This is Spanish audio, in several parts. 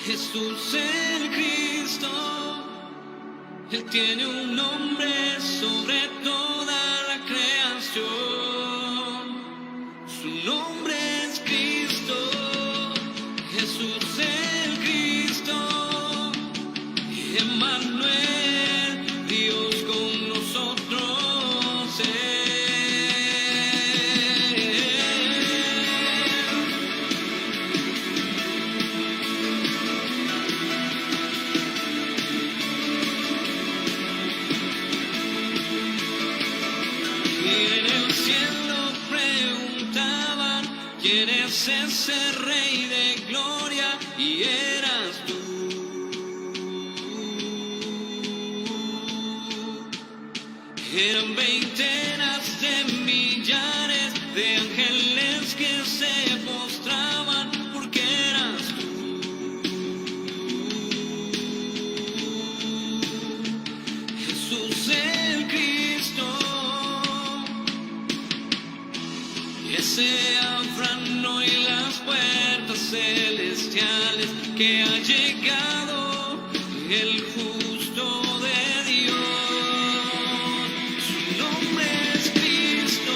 Jesús el Cristo, Él tiene un nombre sobre toda la creación. Su nombre es Cristo, Jesús el Cristo, Emmanuel, Dios con nosotros. ¿Quién es ese Rey de gloria? Y eras tú. Eran veintenas de millares de ángeles que se postraban porque eras tú. Jesús el Cristo, ese afrano y las puertas celestiales que ha llegado el justo de Dios. Su nombre es Cristo,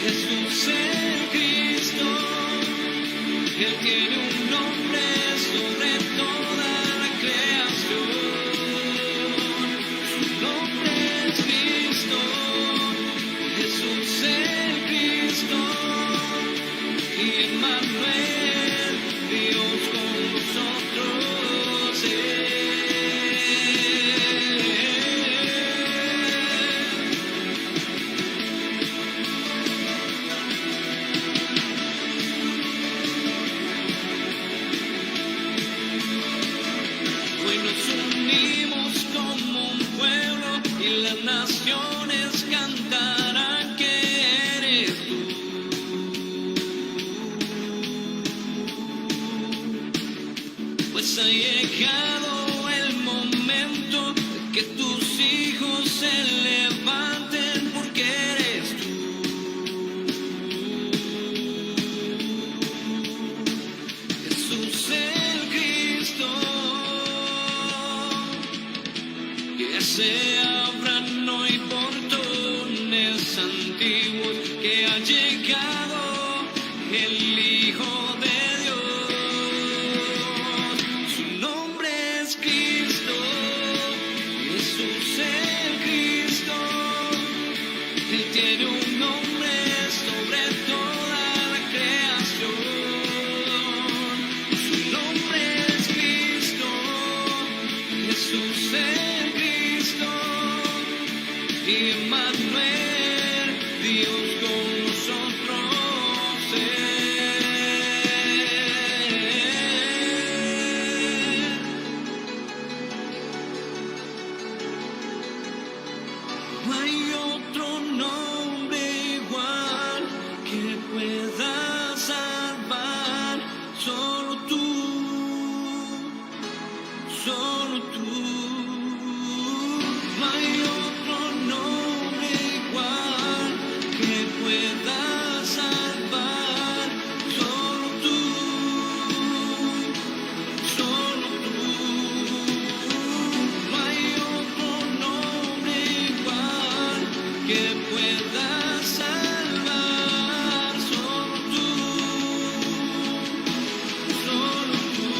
Jesús el Cristo. Él tiene un nombre sobre toda la creación. Su nombre es Cristo, Jesús el Cristo. Y Emmanuel, Dios con nosotros. Hoy nos unimos como un pueblo y las naciones cantarán que eres tú. Pues ha llegado el momento de que tus hijos se levanten porque eres tú. Jesús el Cristo, que se abran hoy portones antiguos, que ha llegado el Hijo de tiene un nombre sobre toda la creación. Su nombre es Cristo, Jesús el Cristo. Y Emmanuel, Dios con nosotros. No hay otro nombre igual que pueda salvar, solo tú, solo tú. No hay otro nombre igual que pueda salvar, solo tú, solo tú. No hay otro nombre igual que pueda salvar, solo tú, solo tú.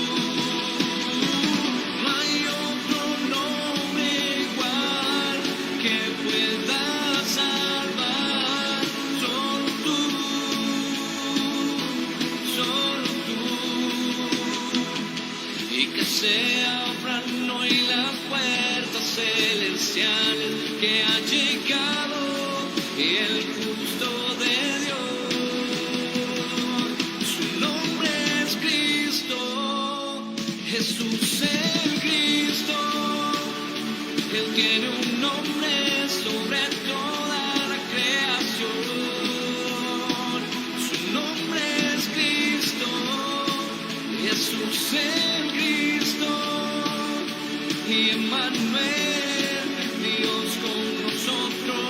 No hay otro nombre igual que pueda salvar, solo tú, solo tú. Y que se abran hoy las puertas celestiales, que ha llegado el justo de Dios. Su nombre es Cristo, Jesús el Cristo. Él tiene un nombre sobre toda la creación. Su nombre es Cristo, Jesús el Cristo. Y Emmanuel, Dios con nosotros.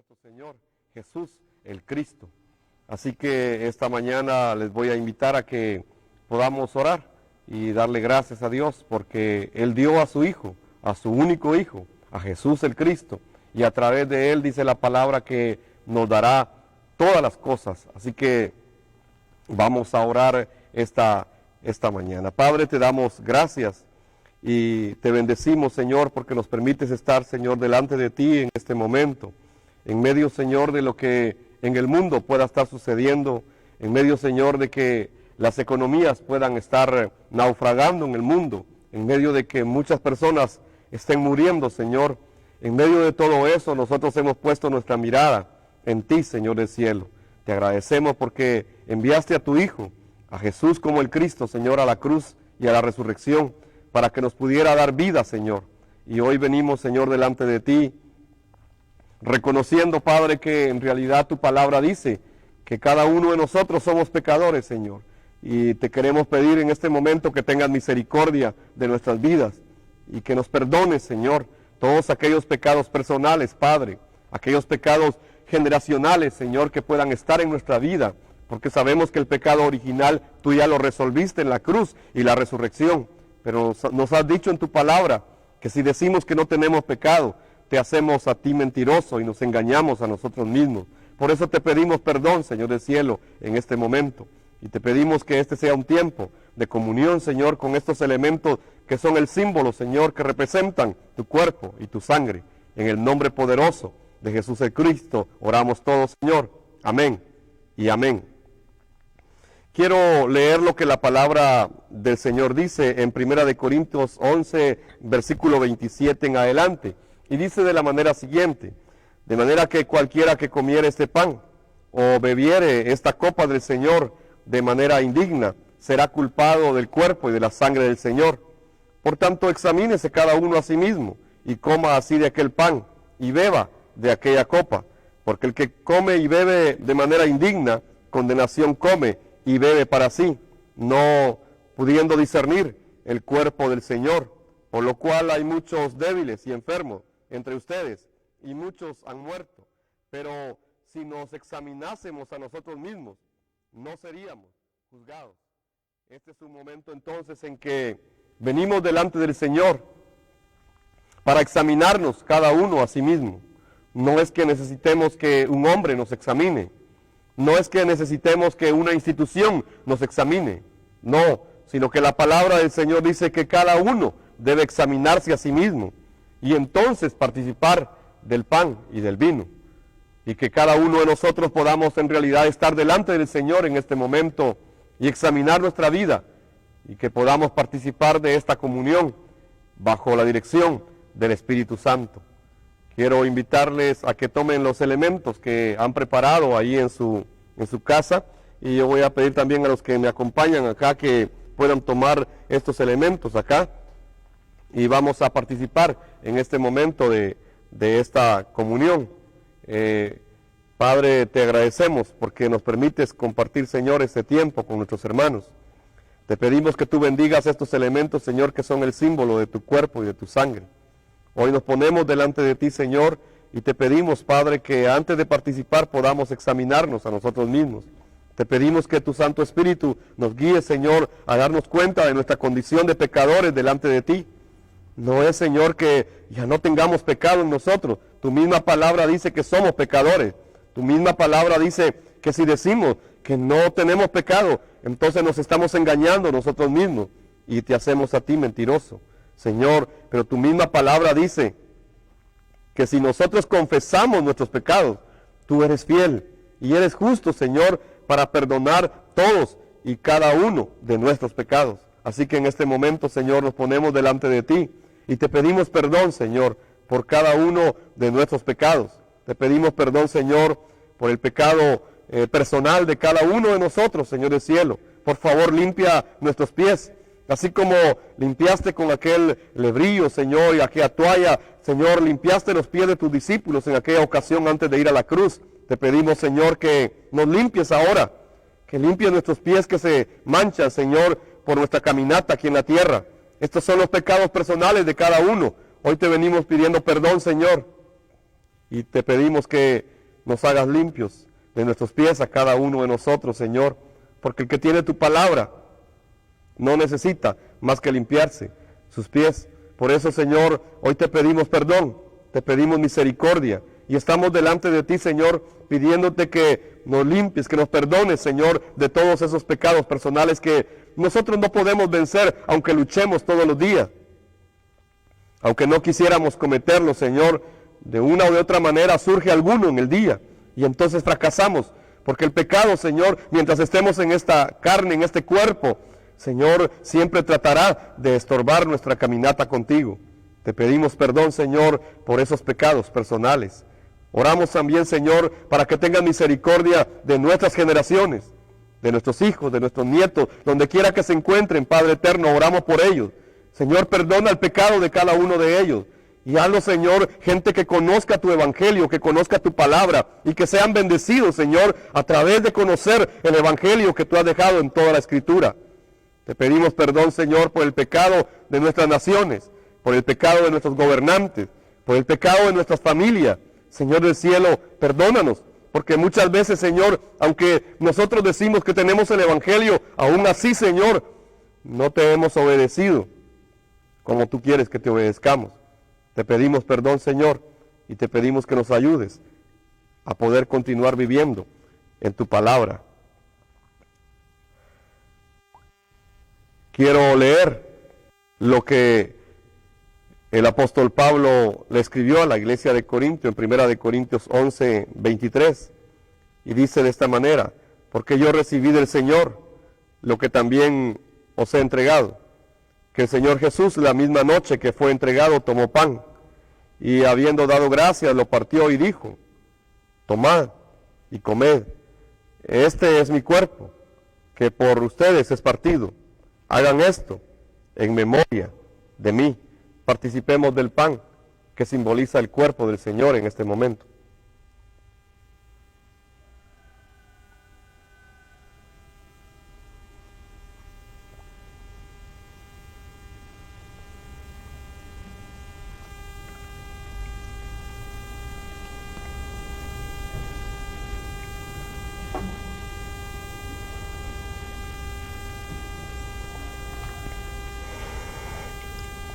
nuestro Señor Jesús, el Cristo. Así que esta mañana les voy a invitar a que podamos orar y darle gracias a Dios porque Él dio a su Hijo, a su único Hijo, a Jesús el Cristo, y a través de Él dice la palabra que nos dará todas las cosas. Así que vamos a orar esta mañana. Padre, te damos gracias y te bendecimos, Señor, porque nos permites estar, Señor, delante de ti en este momento, en medio, Señor, de lo que en el mundo pueda estar sucediendo, en medio, Señor, de que las economías puedan estar naufragando en el mundo, en medio de que muchas personas estén muriendo, Señor. En medio de todo eso, nosotros hemos puesto nuestra mirada en ti, Señor del cielo. Te agradecemos porque enviaste a tu Hijo, a Jesús como el Cristo, Señor, a la cruz y a la resurrección, para que nos pudiera dar vida, Señor. Y hoy venimos, Señor, delante de ti, reconociendo, Padre, que en realidad tu palabra dice que cada uno de nosotros somos pecadores, Señor. Y te queremos pedir en este momento que tengas misericordia de nuestras vidas y que nos perdones, Señor, todos aquellos pecados personales, Padre, aquellos pecados generacionales, Señor, que puedan estar en nuestra vida, porque sabemos que el pecado original tú ya lo resolviste en la cruz y la resurrección, pero nos has dicho en tu palabra que si decimos que no tenemos pecado, te hacemos a ti mentiroso y nos engañamos a nosotros mismos. Por eso te pedimos perdón, Señor del cielo, en este momento. Y te pedimos que este sea un tiempo de comunión, Señor, con estos elementos que son el símbolo, Señor, que representan tu cuerpo y tu sangre. En el nombre poderoso de Jesús el Cristo, oramos todos, Señor. Amén y amén. Quiero leer lo que la palabra del Señor dice en 1 Corintios 11, versículo 27 en adelante. Y dice de la manera siguiente: de manera que cualquiera que comiere este pan o bebiere esta copa del Señor de manera indigna, será culpado del cuerpo y de la sangre del Señor. Por tanto, examínese cada uno a sí mismo, y coma así de aquel pan, y beba de aquella copa. Porque el que come y bebe de manera indigna, condenación come y bebe para sí, no pudiendo discernir el cuerpo del Señor. Por lo cual hay muchos débiles y enfermos entre ustedes, y muchos han muerto. Pero si nos examinásemos a nosotros mismos, no seríamos juzgados. Este es un momento entonces en que venimos delante del Señor para examinarnos cada uno a sí mismo. No es que necesitemos que un hombre nos examine, no es que necesitemos que una institución nos examine, no, sino que la palabra del Señor dice que cada uno debe examinarse a sí mismo y entonces participar del pan y del vino. Y que cada uno de nosotros podamos en realidad estar delante del Señor en este momento y examinar nuestra vida y que podamos participar de esta comunión bajo la dirección del Espíritu Santo. Quiero invitarles a que tomen los elementos que han preparado ahí en su casa, y yo voy a pedir también a los que me acompañan acá que puedan tomar estos elementos acá y vamos a participar en este momento de esta comunión. Padre, te agradecemos porque nos permites compartir, Señor, este tiempo con nuestros hermanos. Te pedimos que tú bendigas estos elementos, Señor, que son el símbolo de tu cuerpo y de tu sangre. Hoy nos ponemos delante de ti, Señor, y te pedimos, Padre, que antes de participar podamos examinarnos a nosotros mismos. Te pedimos que tu Santo Espíritu nos guíe, Señor, a darnos cuenta de nuestra condición de pecadores delante de ti. No es, Señor, que ya no tengamos pecado en nosotros. Tu misma palabra dice que somos pecadores. Tu misma palabra dice que si decimos que no tenemos pecado, entonces nos estamos engañando nosotros mismos y te hacemos a ti mentiroso. Señor, pero tu misma palabra dice que si nosotros confesamos nuestros pecados, tú eres fiel y eres justo, Señor, para perdonar todos y cada uno de nuestros pecados. Así que en este momento, Señor, nos ponemos delante de ti y te pedimos perdón, Señor, por cada uno de nuestros pecados. Te pedimos perdón, Señor, por el pecado personal de cada uno de nosotros, Señor del cielo. Por favor, limpia nuestros pies, así como limpiaste con aquel lebrillo, Señor, y aquella toalla, Señor, limpiaste los pies de tus discípulos en aquella ocasión antes de ir a la cruz. Te pedimos, Señor, que nos limpies ahora, que limpies nuestros pies que se manchan, Señor, por nuestra caminata aquí en la tierra. Estos son los pecados personales de cada uno. Hoy te venimos pidiendo perdón, Señor, y te pedimos que nos hagas limpios de nuestros pies a cada uno de nosotros, Señor, porque el que tiene tu palabra no necesita más que limpiarse sus pies. Por eso, Señor, hoy te pedimos perdón, te pedimos misericordia y estamos delante de ti, Señor, pidiéndote que nos limpies, que nos perdones, Señor, de todos esos pecados personales que nosotros no podemos vencer, aunque luchemos todos los días. Aunque no quisiéramos cometerlos, Señor, de una o de otra manera surge alguno en el día y entonces fracasamos, porque el pecado, Señor, mientras estemos en esta carne, en este cuerpo, Señor, siempre tratará de estorbar nuestra caminata contigo. Te pedimos perdón, Señor, por esos pecados personales. Oramos también, Señor, para que tengas misericordia de nuestras generaciones, de nuestros hijos, de nuestros nietos, donde quiera que se encuentren, Padre eterno, oramos por ellos. Señor, perdona el pecado de cada uno de ellos. Y hazlo, Señor, gente que conozca tu evangelio, que conozca tu palabra y que sean bendecidos, Señor, a través de conocer el evangelio que tú has dejado en toda la Escritura. Te pedimos perdón, Señor, por el pecado de nuestras naciones, por el pecado de nuestros gobernantes, por el pecado de nuestras familias. Señor del cielo, perdónanos, porque muchas veces, Señor, aunque nosotros decimos que tenemos el evangelio, aún así, Señor, no te hemos obedecido como tú quieres que te obedezcamos. Te pedimos perdón, Señor, y te pedimos que nos ayudes a poder continuar viviendo en tu palabra. Quiero leer lo que el apóstol Pablo le escribió a la iglesia de Corinto, en 1 de Corintios 11, 23, y dice de esta manera: porque yo recibí del Señor lo que también os he entregado, que el Señor Jesús, la misma noche que fue entregado, tomó pan, y habiendo dado gracias, lo partió y dijo: tomad y comed, este es mi cuerpo, que por ustedes es partido. Hagan esto en memoria de mí. Participemos del pan que simboliza el cuerpo del Señor en este momento.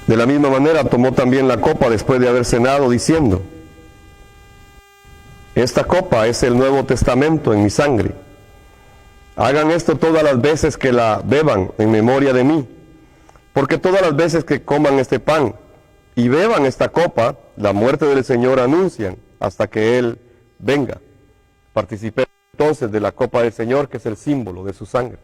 De la misma manera tomó también la copa después de haber cenado, diciendo: esta copa es el Nuevo Testamento en mi sangre. Hagan esto todas las veces que la beban en memoria de mí, porque todas las veces que coman este pan y beban esta copa, la muerte del Señor anuncian hasta que Él venga. Participemos entonces de la copa del Señor, que es el símbolo de su sangre.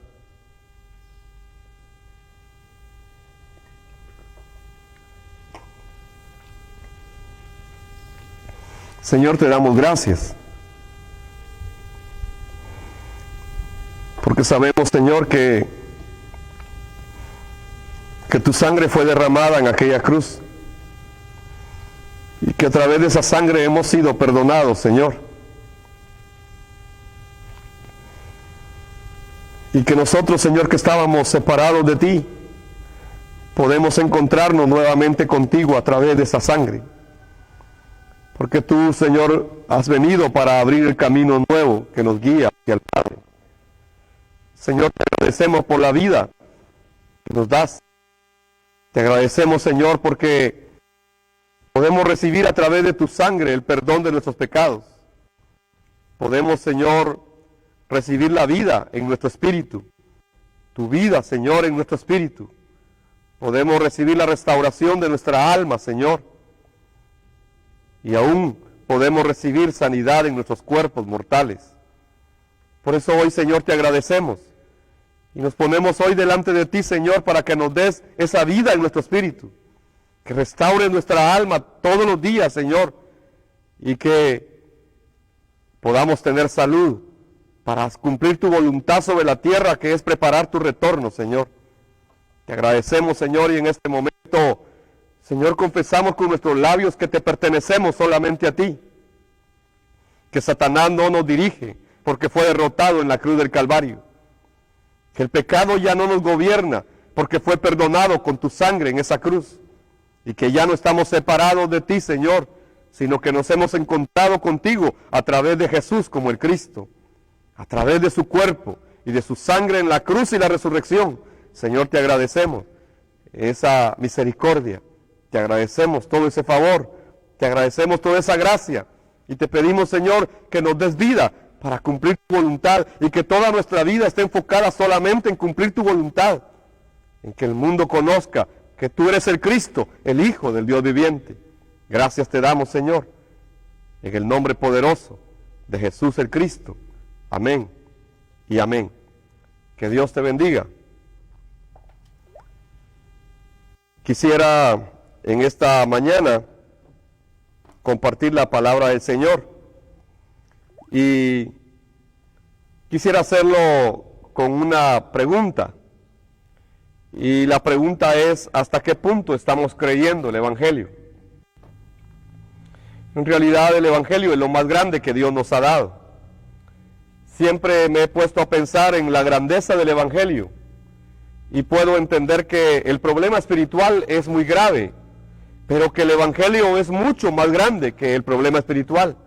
Señor, te damos gracias, porque sabemos, Señor, que tu sangre fue derramada en aquella cruz, y que a través de esa sangre hemos sido perdonados, Señor. Y que nosotros, Señor, que estábamos separados de ti, podemos encontrarnos nuevamente contigo a través de esa sangre. Porque tú, Señor, has venido para abrir el camino nuevo que nos guía hacia el Padre. Señor, te agradecemos por la vida que nos das. Te agradecemos, Señor, porque podemos recibir a través de tu sangre el perdón de nuestros pecados. Podemos, Señor, recibir la vida en nuestro espíritu. Tu vida, Señor, en nuestro espíritu. Podemos recibir la restauración de nuestra alma, Señor. Y aún podemos recibir sanidad en nuestros cuerpos mortales. Por eso hoy, Señor, te agradecemos. Y nos ponemos hoy delante de ti, Señor, para que nos des esa vida en nuestro espíritu. Que restaure nuestra alma todos los días, Señor. Y que podamos tener salud para cumplir tu voluntad sobre la tierra, que es preparar tu retorno, Señor. Te agradecemos, Señor, y en este momento, Señor, confesamos con nuestros labios que te pertenecemos solamente a ti, que Satanás no nos dirige porque fue derrotado en la cruz del Calvario, que el pecado ya no nos gobierna porque fue perdonado con tu sangre en esa cruz, y que ya no estamos separados de ti, Señor, sino que nos hemos encontrado contigo a través de Jesús como el Cristo, a través de su cuerpo y de su sangre en la cruz y la resurrección. Señor, te agradecemos esa misericordia, te agradecemos todo ese favor, te agradecemos toda esa gracia y te pedimos, Señor, que nos des vida para cumplir tu voluntad y que toda nuestra vida esté enfocada solamente en cumplir tu voluntad, en que el mundo conozca que tú eres el Cristo, el Hijo del Dios viviente. Gracias te damos, Señor, en el nombre poderoso de Jesús el Cristo. Amén y amén. Que Dios te bendiga. Quisiera en esta mañana compartir la palabra del Señor y quisiera hacerlo con una pregunta. Y la pregunta es, ¿hasta qué punto estamos creyendo el Evangelio? En realidad el Evangelio es lo más grande que Dios nos ha dado. Siempre me he puesto a pensar en la grandeza del Evangelio y puedo entender que el problema espiritual es muy grave, pero que el Evangelio es mucho más grande que el problema espiritual.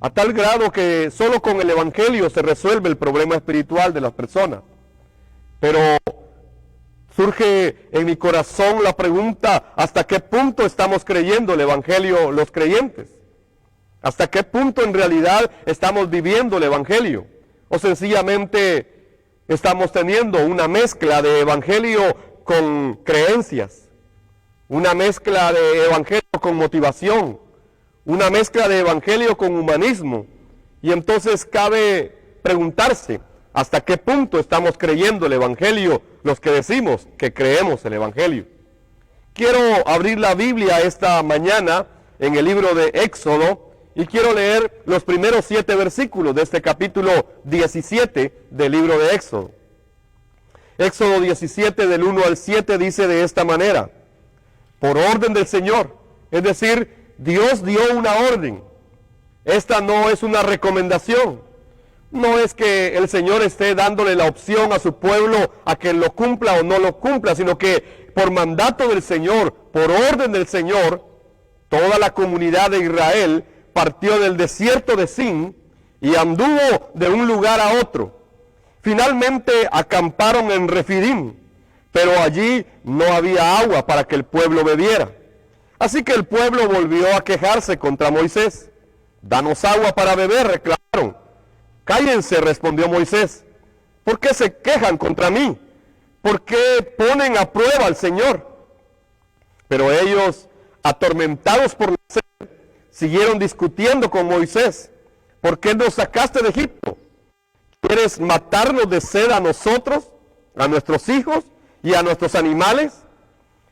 A tal grado que solo con el Evangelio se resuelve el problema espiritual de las personas. Pero surge en mi corazón la pregunta, ¿hasta qué punto estamos creyendo el Evangelio los creyentes? ¿Hasta qué punto en realidad estamos viviendo el Evangelio? ¿O sencillamente estamos teniendo una mezcla de Evangelio con creencias? Una mezcla de Evangelio con motivación, una mezcla de Evangelio con humanismo. Y entonces cabe preguntarse, ¿hasta qué punto estamos creyendo el Evangelio los que decimos que creemos el Evangelio? Quiero abrir la Biblia esta mañana en el libro de Éxodo y quiero leer los primeros 7 versículos de este capítulo 17 del libro de Éxodo. Éxodo 17 del 1 al 7 dice de esta manera: por orden del Señor, es decir, Dios dio una orden. Esta no es una recomendación. No es que el Señor esté dándole la opción a su pueblo a que lo cumpla o no lo cumpla, sino que por mandato del Señor, por orden del Señor, toda la comunidad de Israel partió del desierto de Sin y anduvo de un lugar a otro. Finalmente acamparon en Refidim, pero allí no había agua para que el pueblo bebiera. Así que el pueblo volvió a quejarse contra Moisés. Danos agua para beber, reclamaron. Cállense, respondió Moisés. ¿Por qué se quejan contra mí? ¿Por qué ponen a prueba al Señor? Pero ellos, atormentados por la sed, siguieron discutiendo con Moisés. ¿Por qué nos sacaste de Egipto? ¿Quieres matarnos de sed a nosotros, a nuestros hijos y a nuestros animales?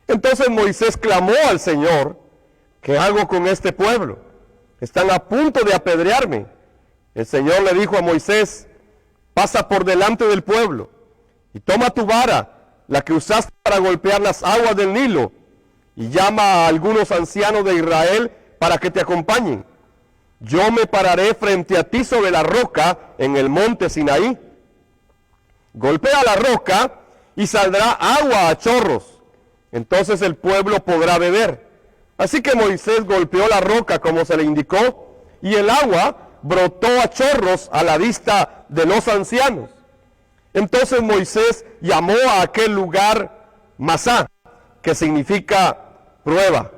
Entonces Moisés clamó al Señor: ¿qué hago con este pueblo? Están a punto de apedrearme. El Señor le dijo a Moisés: pasa por delante del pueblo y toma tu vara, la que usaste para golpear las aguas del Nilo, y llama a algunos ancianos de Israel para que te acompañen. Yo me pararé frente a ti sobre la roca en el monte Sinaí. Golpea la roca y saldrá agua a chorros. Entonces el pueblo podrá beber. Así que Moisés golpeó la roca como se le indicó, y el agua brotó a chorros a la vista de los ancianos. Entonces Moisés llamó a aquel lugar Masá, que significa prueba,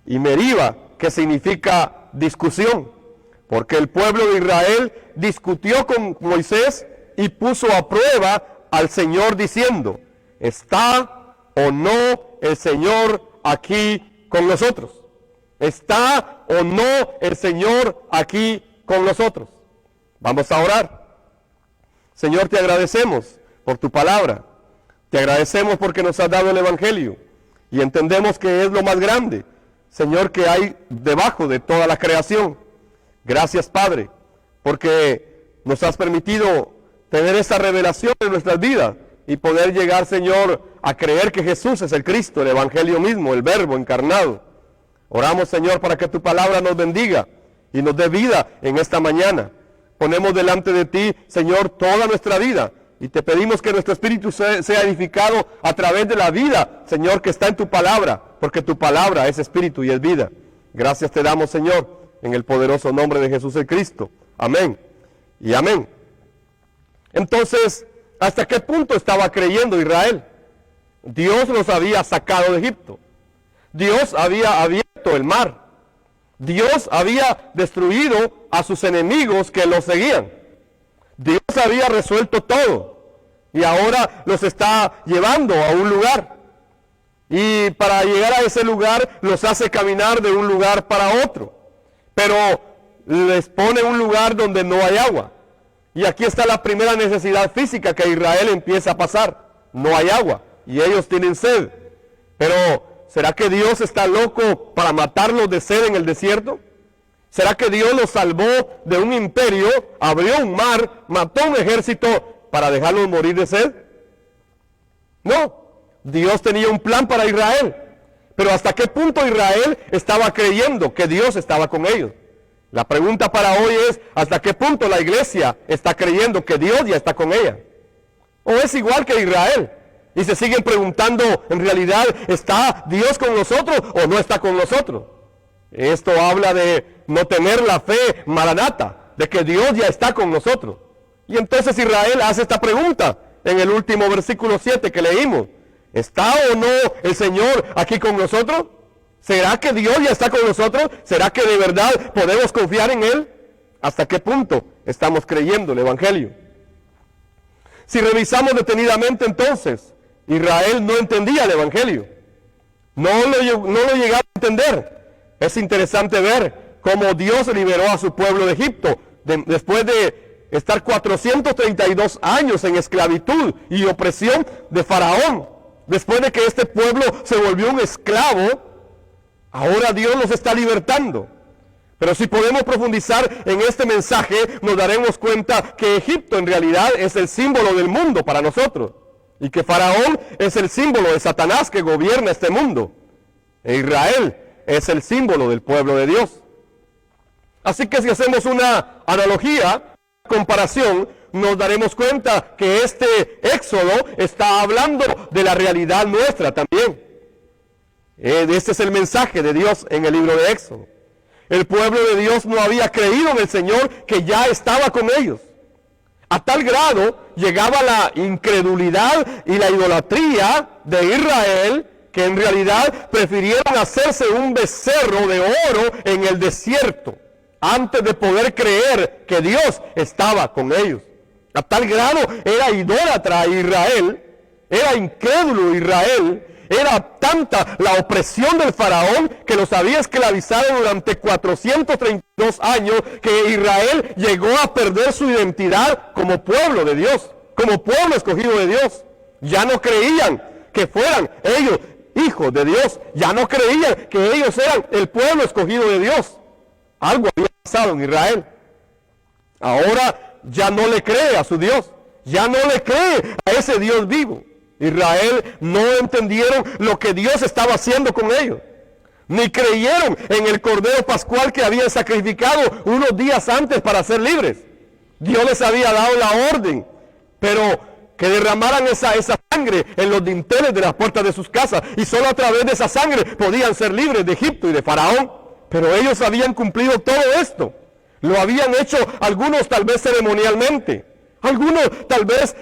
y Meriba, que significa discusión, porque el pueblo de Israel discutió con Moisés y puso a prueba al Señor diciendo: ¿está o no el Señor aquí con nosotros? ¿Está o no el Señor aquí con nosotros? Vamos a orar. Señor, te agradecemos por tu palabra. Te agradecemos porque nos has dado el Evangelio y entendemos que es lo más grande, Señor, que hay debajo de toda la creación. Gracias, Padre, porque nos has permitido tener esta revelación en nuestras vidas y poder llegar, Señor, a creer que Jesús es el Cristo, el Evangelio mismo, el Verbo encarnado. Oramos, Señor, para que tu palabra nos bendiga y nos dé vida en esta mañana. Ponemos delante de ti, Señor, toda nuestra vida y te pedimos que nuestro espíritu sea edificado a través de la vida, Señor, que está en tu palabra, porque tu palabra es espíritu y es vida. Gracias te damos, Señor, en el poderoso nombre de Jesús el Cristo. Amén y amén. Entonces, ¿hasta qué punto estaba creyendo Israel? Dios los había sacado de Egipto. Dios había abierto el mar. Dios había destruido a sus enemigos que los seguían. Dios había resuelto todo. Y ahora los está llevando a un lugar. Y para llegar a ese lugar los hace caminar de un lugar para otro. Pero les pone un lugar donde no hay agua. Y aquí está la primera necesidad física que Israel empieza a pasar. No hay agua y ellos tienen sed. Pero, ¿será que Dios está loco para matarlos de sed en el desierto? ¿Será que Dios los salvó de un imperio, abrió un mar, mató un ejército para dejarlos morir de sed? No, Dios tenía un plan para Israel. Pero ¿hasta qué punto Israel estaba creyendo que Dios estaba con ellos? La pregunta para hoy es, ¿hasta qué punto la iglesia está creyendo que Dios ya está con ella? ¿O es igual que Israel? Y se siguen preguntando, en realidad, ¿está Dios con nosotros o no está con nosotros? Esto habla de no tener la fe maranata, de que Dios ya está con nosotros. Y entonces Israel hace esta pregunta en el último versículo 7 que leímos. ¿Está o no el Señor aquí con nosotros? ¿Será que Dios ya está con nosotros? ¿Será que de verdad podemos confiar en Él? ¿Hasta qué punto estamos creyendo el Evangelio? Si revisamos detenidamente entonces, Israel no entendía el Evangelio. No lo llegaba a entender. Es interesante ver cómo Dios liberó a su pueblo de Egipto después de estar 432 años en esclavitud y opresión de Faraón. Después de que este pueblo se volvió un esclavo, ahora Dios los está libertando. Pero si podemos profundizar en este mensaje, nos daremos cuenta que Egipto en realidad es el símbolo del mundo para nosotros. Y que Faraón es el símbolo de Satanás que gobierna este mundo. E Israel es el símbolo del pueblo de Dios. Así que si hacemos una analogía, comparación, nos daremos cuenta que este éxodo está hablando de la realidad nuestra también. Este es el mensaje de Dios en el libro de Éxodo. El pueblo de Dios no había creído en el Señor que ya estaba con ellos. A tal grado llegaba la incredulidad y la idolatría de Israel que en realidad prefirieron hacerse un becerro de oro en el desierto antes de poder creer que Dios estaba con ellos. A tal grado era idólatra Israel, era incrédulo Israel, era tanta la opresión del faraón que los había esclavizado durante 432 años que Israel llegó a perder su identidad como pueblo de Dios, como pueblo escogido de Dios. Ya no creían que fueran ellos hijos de Dios, ya no creían que ellos eran el pueblo escogido de Dios. Algo había pasado en Israel. Ahora ya no le cree a su Dios, ya no le cree a ese Dios vivo. Israel no entendieron lo que Dios estaba haciendo con ellos, ni creyeron en el cordero pascual que habían sacrificado unos días antes para ser libres. Dios les había dado la orden, pero que derramaran esa sangre en los dinteles de las puertas de sus casas, y solo a través de esa sangre podían ser libres de Egipto y de Faraón. Pero ellos habían cumplido todo esto. Lo habían hecho algunos tal vez ceremonialmente. Algunos tal vez,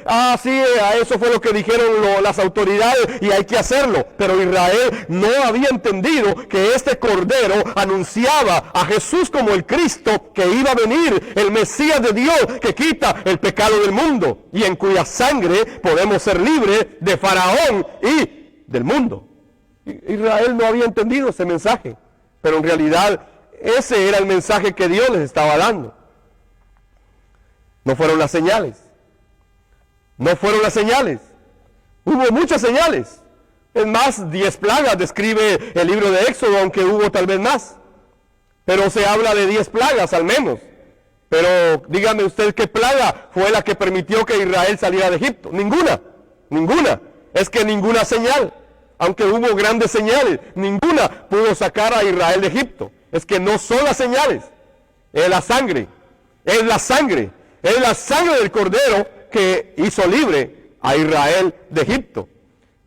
eso fue lo que dijeron las autoridades y hay que hacerlo. Pero Israel no había entendido que este cordero anunciaba a Jesús como el Cristo que iba a venir, el Mesías de Dios que quita el pecado del mundo y en cuya sangre podemos ser libres de Faraón y del mundo. Israel no había entendido ese mensaje, pero en realidad ese era el mensaje que Dios les estaba dando. No fueron las señales. No fueron las señales. Hubo muchas señales. Es más, 10 plagas describe el libro de Éxodo, aunque hubo tal vez más. Pero se habla de 10 plagas al menos. Pero dígame usted, ¿qué plaga fue la que permitió que Israel saliera de Egipto? Ninguna. Es que ninguna señal. Aunque hubo grandes señales, ninguna pudo sacar a Israel de Egipto. Es que no son las señales. Es la sangre. Es la sangre del Cordero que hizo libre a Israel de Egipto.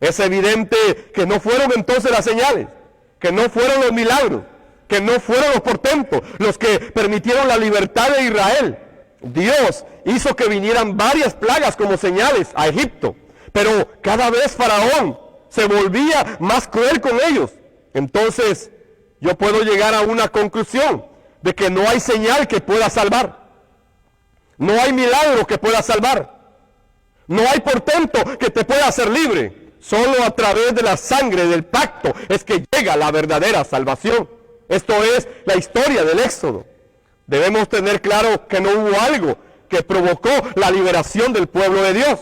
Es evidente que no fueron entonces las señales, que no fueron los milagros, que no fueron los portentos los que permitieron la libertad de Israel. Dios hizo que vinieran varias plagas como señales a Egipto, pero cada vez Faraón se volvía más cruel con ellos. Entonces yo puedo llegar a una conclusión de que no hay señal que pueda salvar, no hay milagro que pueda salvar, no hay portento que te pueda hacer libre. Solo a través de la sangre del pacto es que llega la verdadera salvación. Esto es la historia del Éxodo. Debemos tener claro que no hubo algo que provocó la liberación del pueblo de Dios.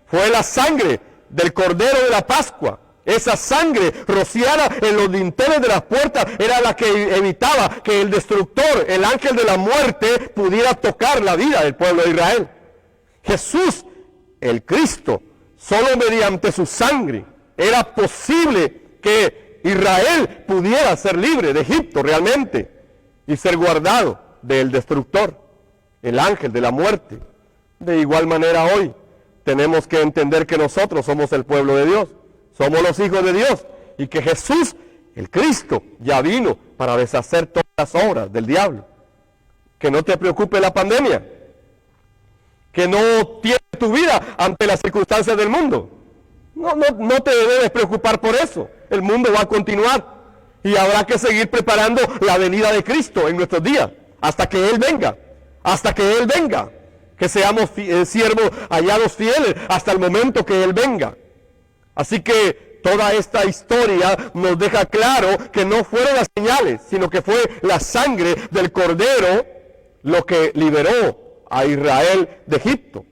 Fue la sangre del Cordero de la Pascua. Esa sangre rociada en los dinteles de las puertas era la que evitaba que el destructor, el ángel de la muerte, pudiera tocar la vida del pueblo de Israel. Jesús, el Cristo, solo mediante su sangre era posible que Israel pudiera ser libre de Egipto realmente y ser guardado del destructor, el ángel de la muerte. De igual manera hoy tenemos que entender que nosotros somos el pueblo de Dios, somos los hijos de Dios y que Jesús, el Cristo, ya vino para deshacer todas las obras del diablo. Que no te preocupe la pandemia, que no tienes tu vida ante las circunstancias del mundo. No te debes preocupar por eso. El mundo va a continuar y habrá que seguir preparando la venida de Cristo en nuestros días, hasta que Él venga, que seamos siervos hallados fieles hasta el momento que Él venga. Así que toda esta historia nos deja claro que no fueron las señales, sino que fue la sangre del Cordero lo que liberó a Israel de Egipto.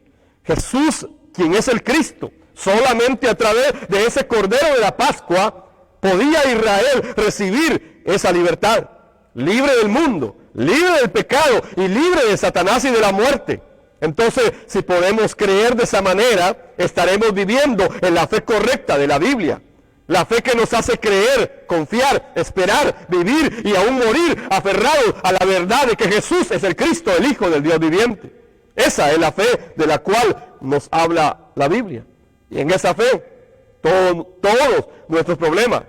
Jesús, quien es el Cristo, solamente a través de ese Cordero de la Pascua podía Israel recibir esa libertad, libre del mundo, libre del pecado y libre de Satanás y de la muerte. Entonces, si podemos creer de esa manera, estaremos viviendo en la fe correcta de la Biblia. La fe que nos hace creer, confiar, esperar, vivir y aún morir aferrados a la verdad de que Jesús es el Cristo, el Hijo del Dios viviente. Esa es la fe de la cual nos habla la Biblia. Y en esa fe, todos nuestros problemas,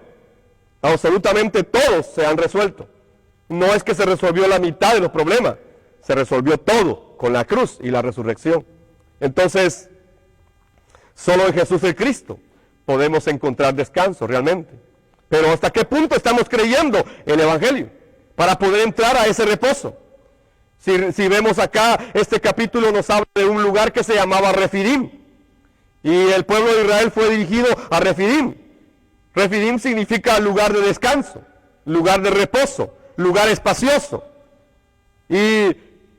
absolutamente todos se han resuelto. No es que se resolvió la mitad de los problemas, se resolvió todo con la cruz y la resurrección. Entonces, solo en Jesús el Cristo podemos encontrar descanso realmente. Pero ¿hasta qué punto estamos creyendo el Evangelio para poder entrar a ese reposo? Si vemos acá, este capítulo nos habla de un lugar que se llamaba Refidim. Y el pueblo de Israel fue dirigido a Refidim. Refidim significa lugar de descanso, lugar de reposo, lugar espacioso. Y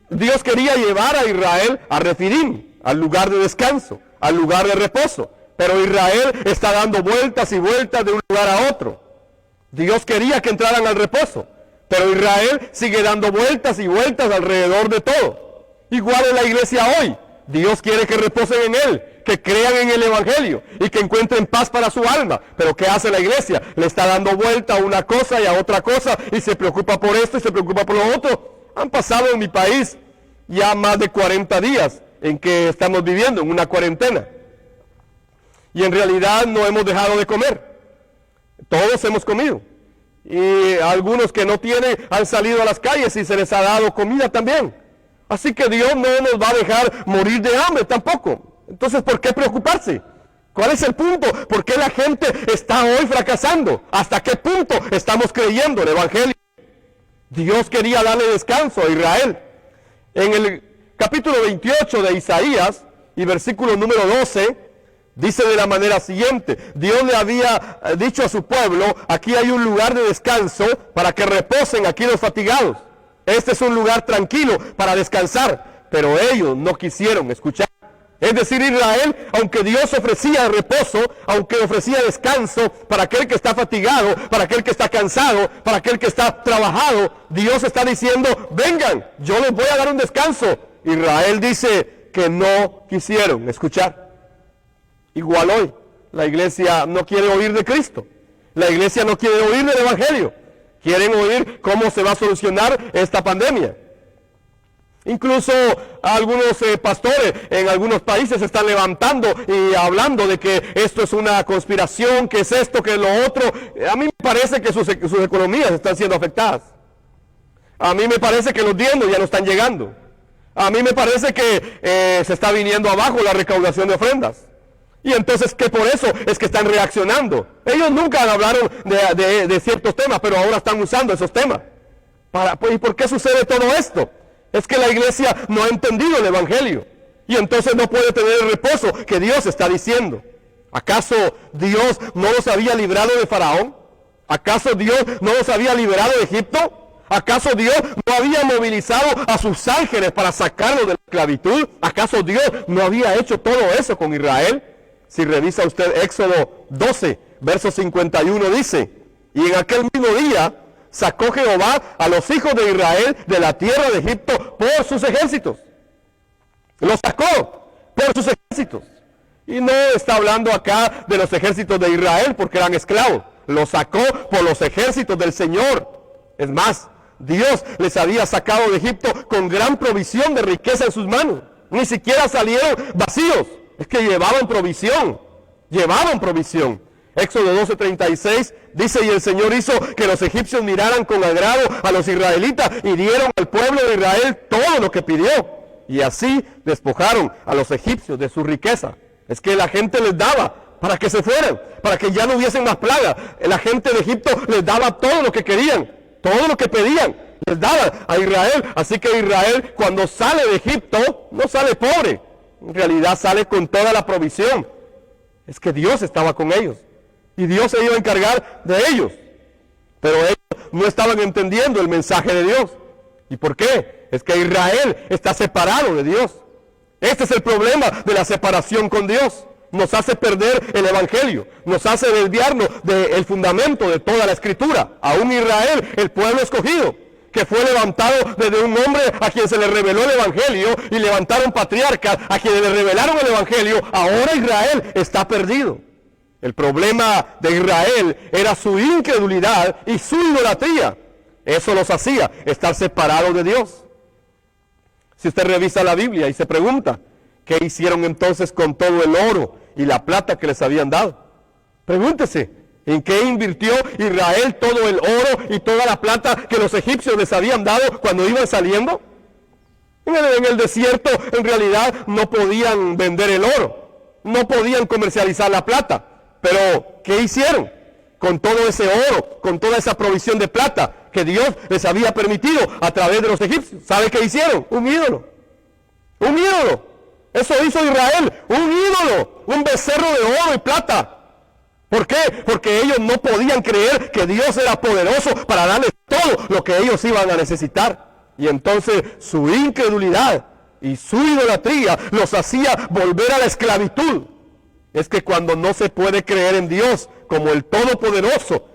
Dios quería llevar a Israel a Refidim, al lugar de descanso, al lugar de reposo. Pero Israel está dando vueltas y vueltas de un lugar a otro. Dios quería que entraran al reposo, pero Israel sigue dando vueltas y vueltas alrededor de todo. Igual en la iglesia hoy. Dios quiere que reposen en Él, que crean en el Evangelio y que encuentren paz para su alma. Pero ¿qué hace la iglesia? Le está dando vuelta a una cosa y a otra cosa y se preocupa por esto y se preocupa por lo otro. Han pasado en mi país ya más de 40 días en que estamos viviendo en una cuarentena. Y en realidad no hemos dejado de comer. Todos hemos comido. Y algunos que no tienen han salido a las calles y se les ha dado comida también. Así que Dios no nos va a dejar morir de hambre tampoco. Entonces, ¿por qué preocuparse? ¿Cuál es el punto? ¿Por qué la gente está hoy fracasando? ¿Hasta qué punto estamos creyendo el Evangelio? Dios quería darle descanso a Israel. En el capítulo 28 de Isaías y versículo número 12, dice de la manera siguiente: Dios le había dicho a su pueblo, aquí hay un lugar de descanso para que reposen aquí los fatigados. Este es un lugar tranquilo para descansar, pero ellos no quisieron escuchar. Es decir, Israel, aunque Dios ofrecía reposo, aunque ofrecía descanso para aquel que está fatigado, para aquel que está cansado, para aquel que está trabajado, Dios está diciendo, vengan, yo les voy a dar un descanso. Israel dice que no quisieron escuchar. Igual hoy, la iglesia no quiere oír de Cristo. La iglesia no quiere oír del Evangelio. Quieren oír cómo se va a solucionar esta pandemia. Incluso algunos pastores en algunos países se están levantando y hablando de que esto es una conspiración, que es esto, que es lo otro. A mí me parece que sus economías están siendo afectadas. A mí me parece que los diezmos ya no están llegando. A mí me parece que se está viniendo abajo la recaudación de ofrendas. Y entonces que por eso es que están reaccionando. Ellos nunca hablaron de ciertos temas, pero ahora están usando esos temas. ¿Y por qué sucede todo esto? Es que la iglesia no ha entendido el evangelio. Y entonces no puede tener el reposo que Dios está diciendo. ¿Acaso Dios no los había librado de Faraón? ¿Acaso Dios no los había liberado de Egipto? ¿Acaso Dios no había movilizado a sus ángeles para sacarlos de la esclavitud? ¿Acaso Dios no había hecho todo eso con Israel? Si revisa usted Éxodo 12, verso 51, dice: y en aquel mismo día sacó Jehová a los hijos de Israel de la tierra de Egipto por sus ejércitos. Los sacó por sus ejércitos. Y no está hablando acá de los ejércitos de Israel porque eran esclavos. Los sacó por los ejércitos del Señor. Es más, Dios les había sacado de Egipto con gran provisión de riqueza en sus manos. Ni siquiera salieron vacíos. Es que llevaban provisión. Llevaban provisión. Éxodo 12:36 dice: y el Señor hizo que los egipcios miraran con agrado a los israelitas y dieron al pueblo de Israel todo lo que pidió. Y así despojaron a los egipcios de su riqueza. Es que la gente les daba para que se fueran, para que ya no hubiesen más plagas. La gente de Egipto les daba todo lo que querían, todo lo que pedían, les daba a Israel. Así que Israel, cuando sale de Egipto, no sale pobre. En realidad sale con toda la provisión. Es que Dios estaba con ellos. Y Dios se iba a encargar de ellos. Pero ellos no estaban entendiendo el mensaje de Dios. ¿Y por qué? Es que Israel está separado de Dios. Este es el problema de la separación con Dios. Nos hace perder el evangelio. Nos hace desviarnos del fundamento de toda la escritura. Aún Israel, el pueblo escogido, que fue levantado desde un hombre a quien se le reveló el evangelio, y levantaron patriarcas a quienes le revelaron el evangelio. Ahora Israel está perdido. El problema de Israel era su incredulidad y su idolatría. Eso los hacía estar separados de Dios. Si usted revisa la Biblia y se pregunta, ¿qué hicieron entonces con todo el oro y la plata que les habían dado? Pregúntese, ¿en qué invirtió Israel todo el oro y toda la plata que los egipcios les habían dado cuando iban saliendo? En el desierto, en realidad, no podían vender el oro, no podían comercializar la plata. Pero, ¿qué hicieron con todo ese oro, con toda esa provisión de plata que Dios les había permitido a través de los egipcios? ¿Sabe qué hicieron? Un ídolo. Un ídolo. Eso hizo Israel. Un ídolo. Un becerro de oro y plata. ¿Por qué? Porque ellos no podían creer que Dios era poderoso para darles todo lo que ellos iban a necesitar. Y entonces su incredulidad y su idolatría los hacía volver a la esclavitud. Es que cuando no se puede creer en Dios como el Todopoderoso,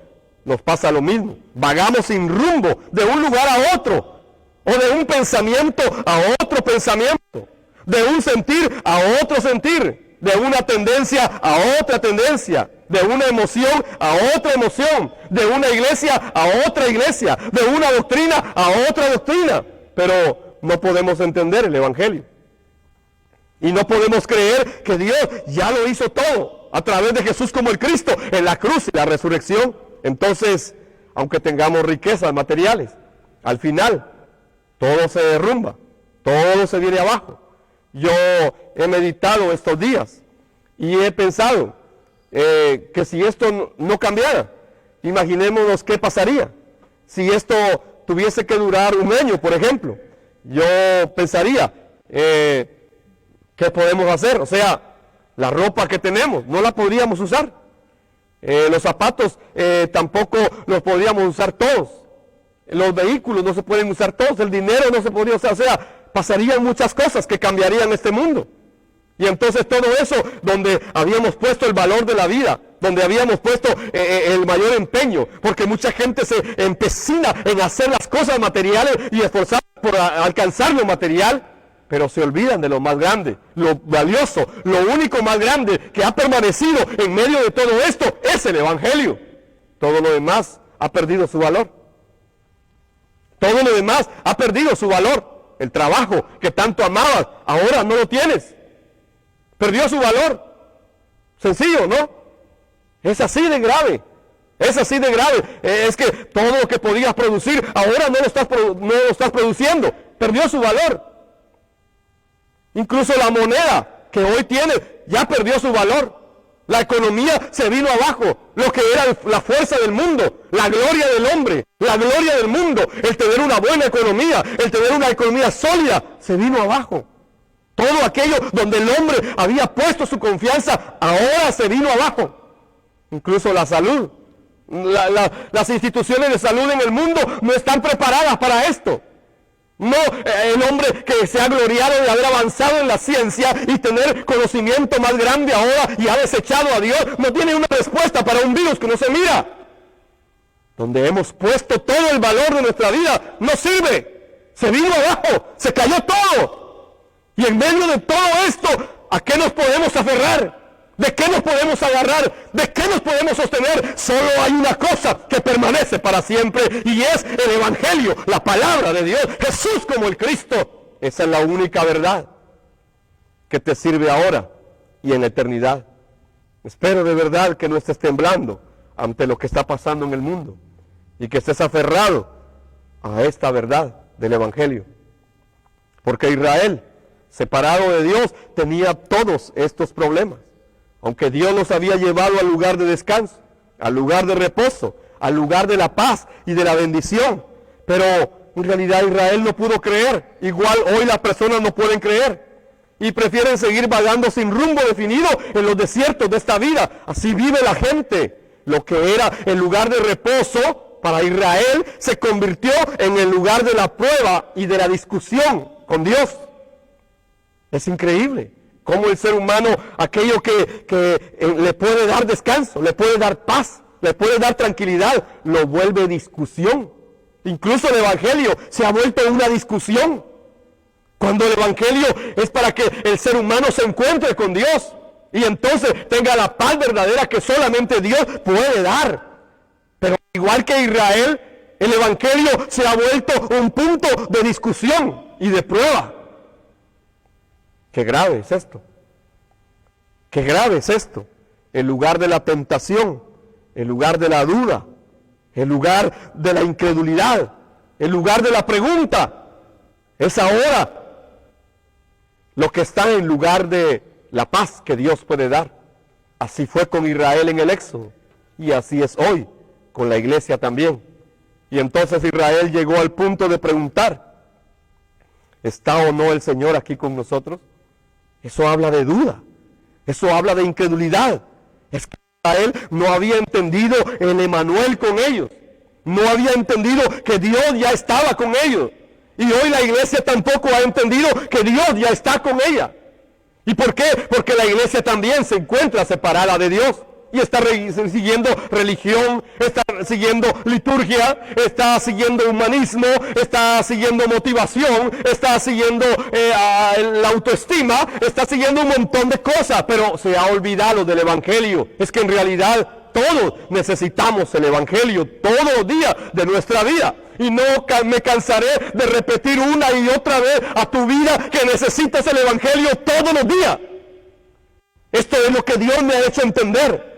nos pasa lo mismo. Vagamos sin rumbo de un lugar a otro, o de un pensamiento a otro pensamiento, de un sentir a otro sentir, de una tendencia a otra tendencia, de una emoción a otra emoción, de una iglesia a otra iglesia, de una doctrina a otra doctrina. Pero no podemos entender el evangelio. Y no podemos creer que Dios ya lo hizo todo a través de Jesús como el Cristo en la cruz y la resurrección. Entonces, aunque tengamos riquezas materiales, al final todo se derrumba, todo se viene abajo. Yo he meditado estos días y he pensado que si esto no cambiara, imaginémonos qué pasaría. Si esto tuviese que durar un año, por ejemplo, yo pensaría, ¿qué podemos hacer? O sea, la ropa que tenemos no la podríamos usar. Los zapatos tampoco los podríamos usar todos. Los vehículos no se pueden usar todos. El dinero no se podría usar. O sea, pasarían muchas cosas que cambiarían este mundo. Y entonces todo eso donde habíamos puesto el valor de la vida, donde habíamos puesto el mayor empeño, porque mucha gente se empecina en hacer las cosas materiales y esforzarse por alcanzar lo material, pero se olvidan de lo más grande, lo valioso, lo único más grande que ha permanecido en medio de todo esto es el evangelio. Todo lo demás ha perdido su valor. Todo lo demás ha perdido su valor. El trabajo que tanto amabas, ahora no lo tienes. Perdió su valor. Sencillo, ¿no? Es así de grave. Es así de grave. Es que todo lo que podías producir, ahora no lo estás produciendo. Perdió su valor. Incluso la moneda que hoy tiene ya perdió su valor. La economía se vino abajo. Lo que era la fuerza del mundo, la gloria del hombre, la gloria del mundo, el tener una buena economía, el tener una economía sólida, se vino abajo. Todo aquello donde el hombre había puesto su confianza, ahora se vino abajo. Incluso la salud. Las instituciones de salud en el mundo no están preparadas para esto. No, el hombre que se ha gloriado de haber avanzado en la ciencia y tener conocimiento más grande ahora y ha desechado a Dios, no tiene una respuesta para un virus que no se mira. Donde hemos puesto todo el valor de nuestra vida, no sirve. Se vino abajo, se cayó todo. Y en medio de todo esto, ¿a qué nos podemos aferrar? ¿De qué nos podemos agarrar? ¿De qué nos podemos sostener? Solo hay una cosa que permanece para siempre y es el Evangelio, la palabra de Dios, Jesús como el Cristo. Esa es la única verdad que te sirve ahora y en la eternidad. Espero de verdad que no estés temblando ante lo que está pasando en el mundo y que estés aferrado a esta verdad del Evangelio. Porque Israel, separado de Dios, tenía todos estos problemas. Aunque Dios los había llevado al lugar de descanso, al lugar de reposo, al lugar de la paz y de la bendición. Pero en realidad Israel no pudo creer. Igual hoy las personas no pueden creer. Y prefieren seguir vagando sin rumbo definido en los desiertos de esta vida. Así vive la gente. Lo que era el lugar de reposo para Israel se convirtió en el lugar de la prueba y de la discusión con Dios. Es increíble cómo el ser humano, aquello que le puede dar descanso, le puede dar paz, le puede dar tranquilidad, lo vuelve discusión. Incluso el Evangelio se ha vuelto una discusión. Cuando el Evangelio es para que el ser humano se encuentre con Dios y entonces tenga la paz verdadera que solamente Dios puede dar. Pero igual que Israel, el Evangelio se ha vuelto un punto de discusión y de prueba. Qué grave es esto. Qué grave es esto. El lugar de la tentación, el lugar de la duda, el lugar de la incredulidad, el lugar de la pregunta. Es ahora lo que está en lugar de la paz que Dios puede dar. Así fue con Israel en el Éxodo y así es hoy con la iglesia también. Y entonces Israel llegó al punto de preguntar, ¿está o no el Señor aquí con nosotros? Eso habla de duda, eso habla de incredulidad. Es que Israel no había entendido el Emanuel con ellos, no había entendido que Dios ya estaba con ellos. Y hoy la iglesia tampoco ha entendido que Dios ya está con ella. ¿Y por qué? Porque la iglesia también se encuentra separada de Dios. Y está siguiendo religión, está siguiendo liturgia, está siguiendo humanismo, está siguiendo motivación, está siguiendo la autoestima, está siguiendo un montón de cosas, pero se ha olvidado del Evangelio. Es que en realidad todos necesitamos el Evangelio todos los días de nuestra vida. Y no me cansaré de repetir una y otra vez a tu vida que necesitas el Evangelio todos los días. Esto es lo que Dios me ha hecho entender.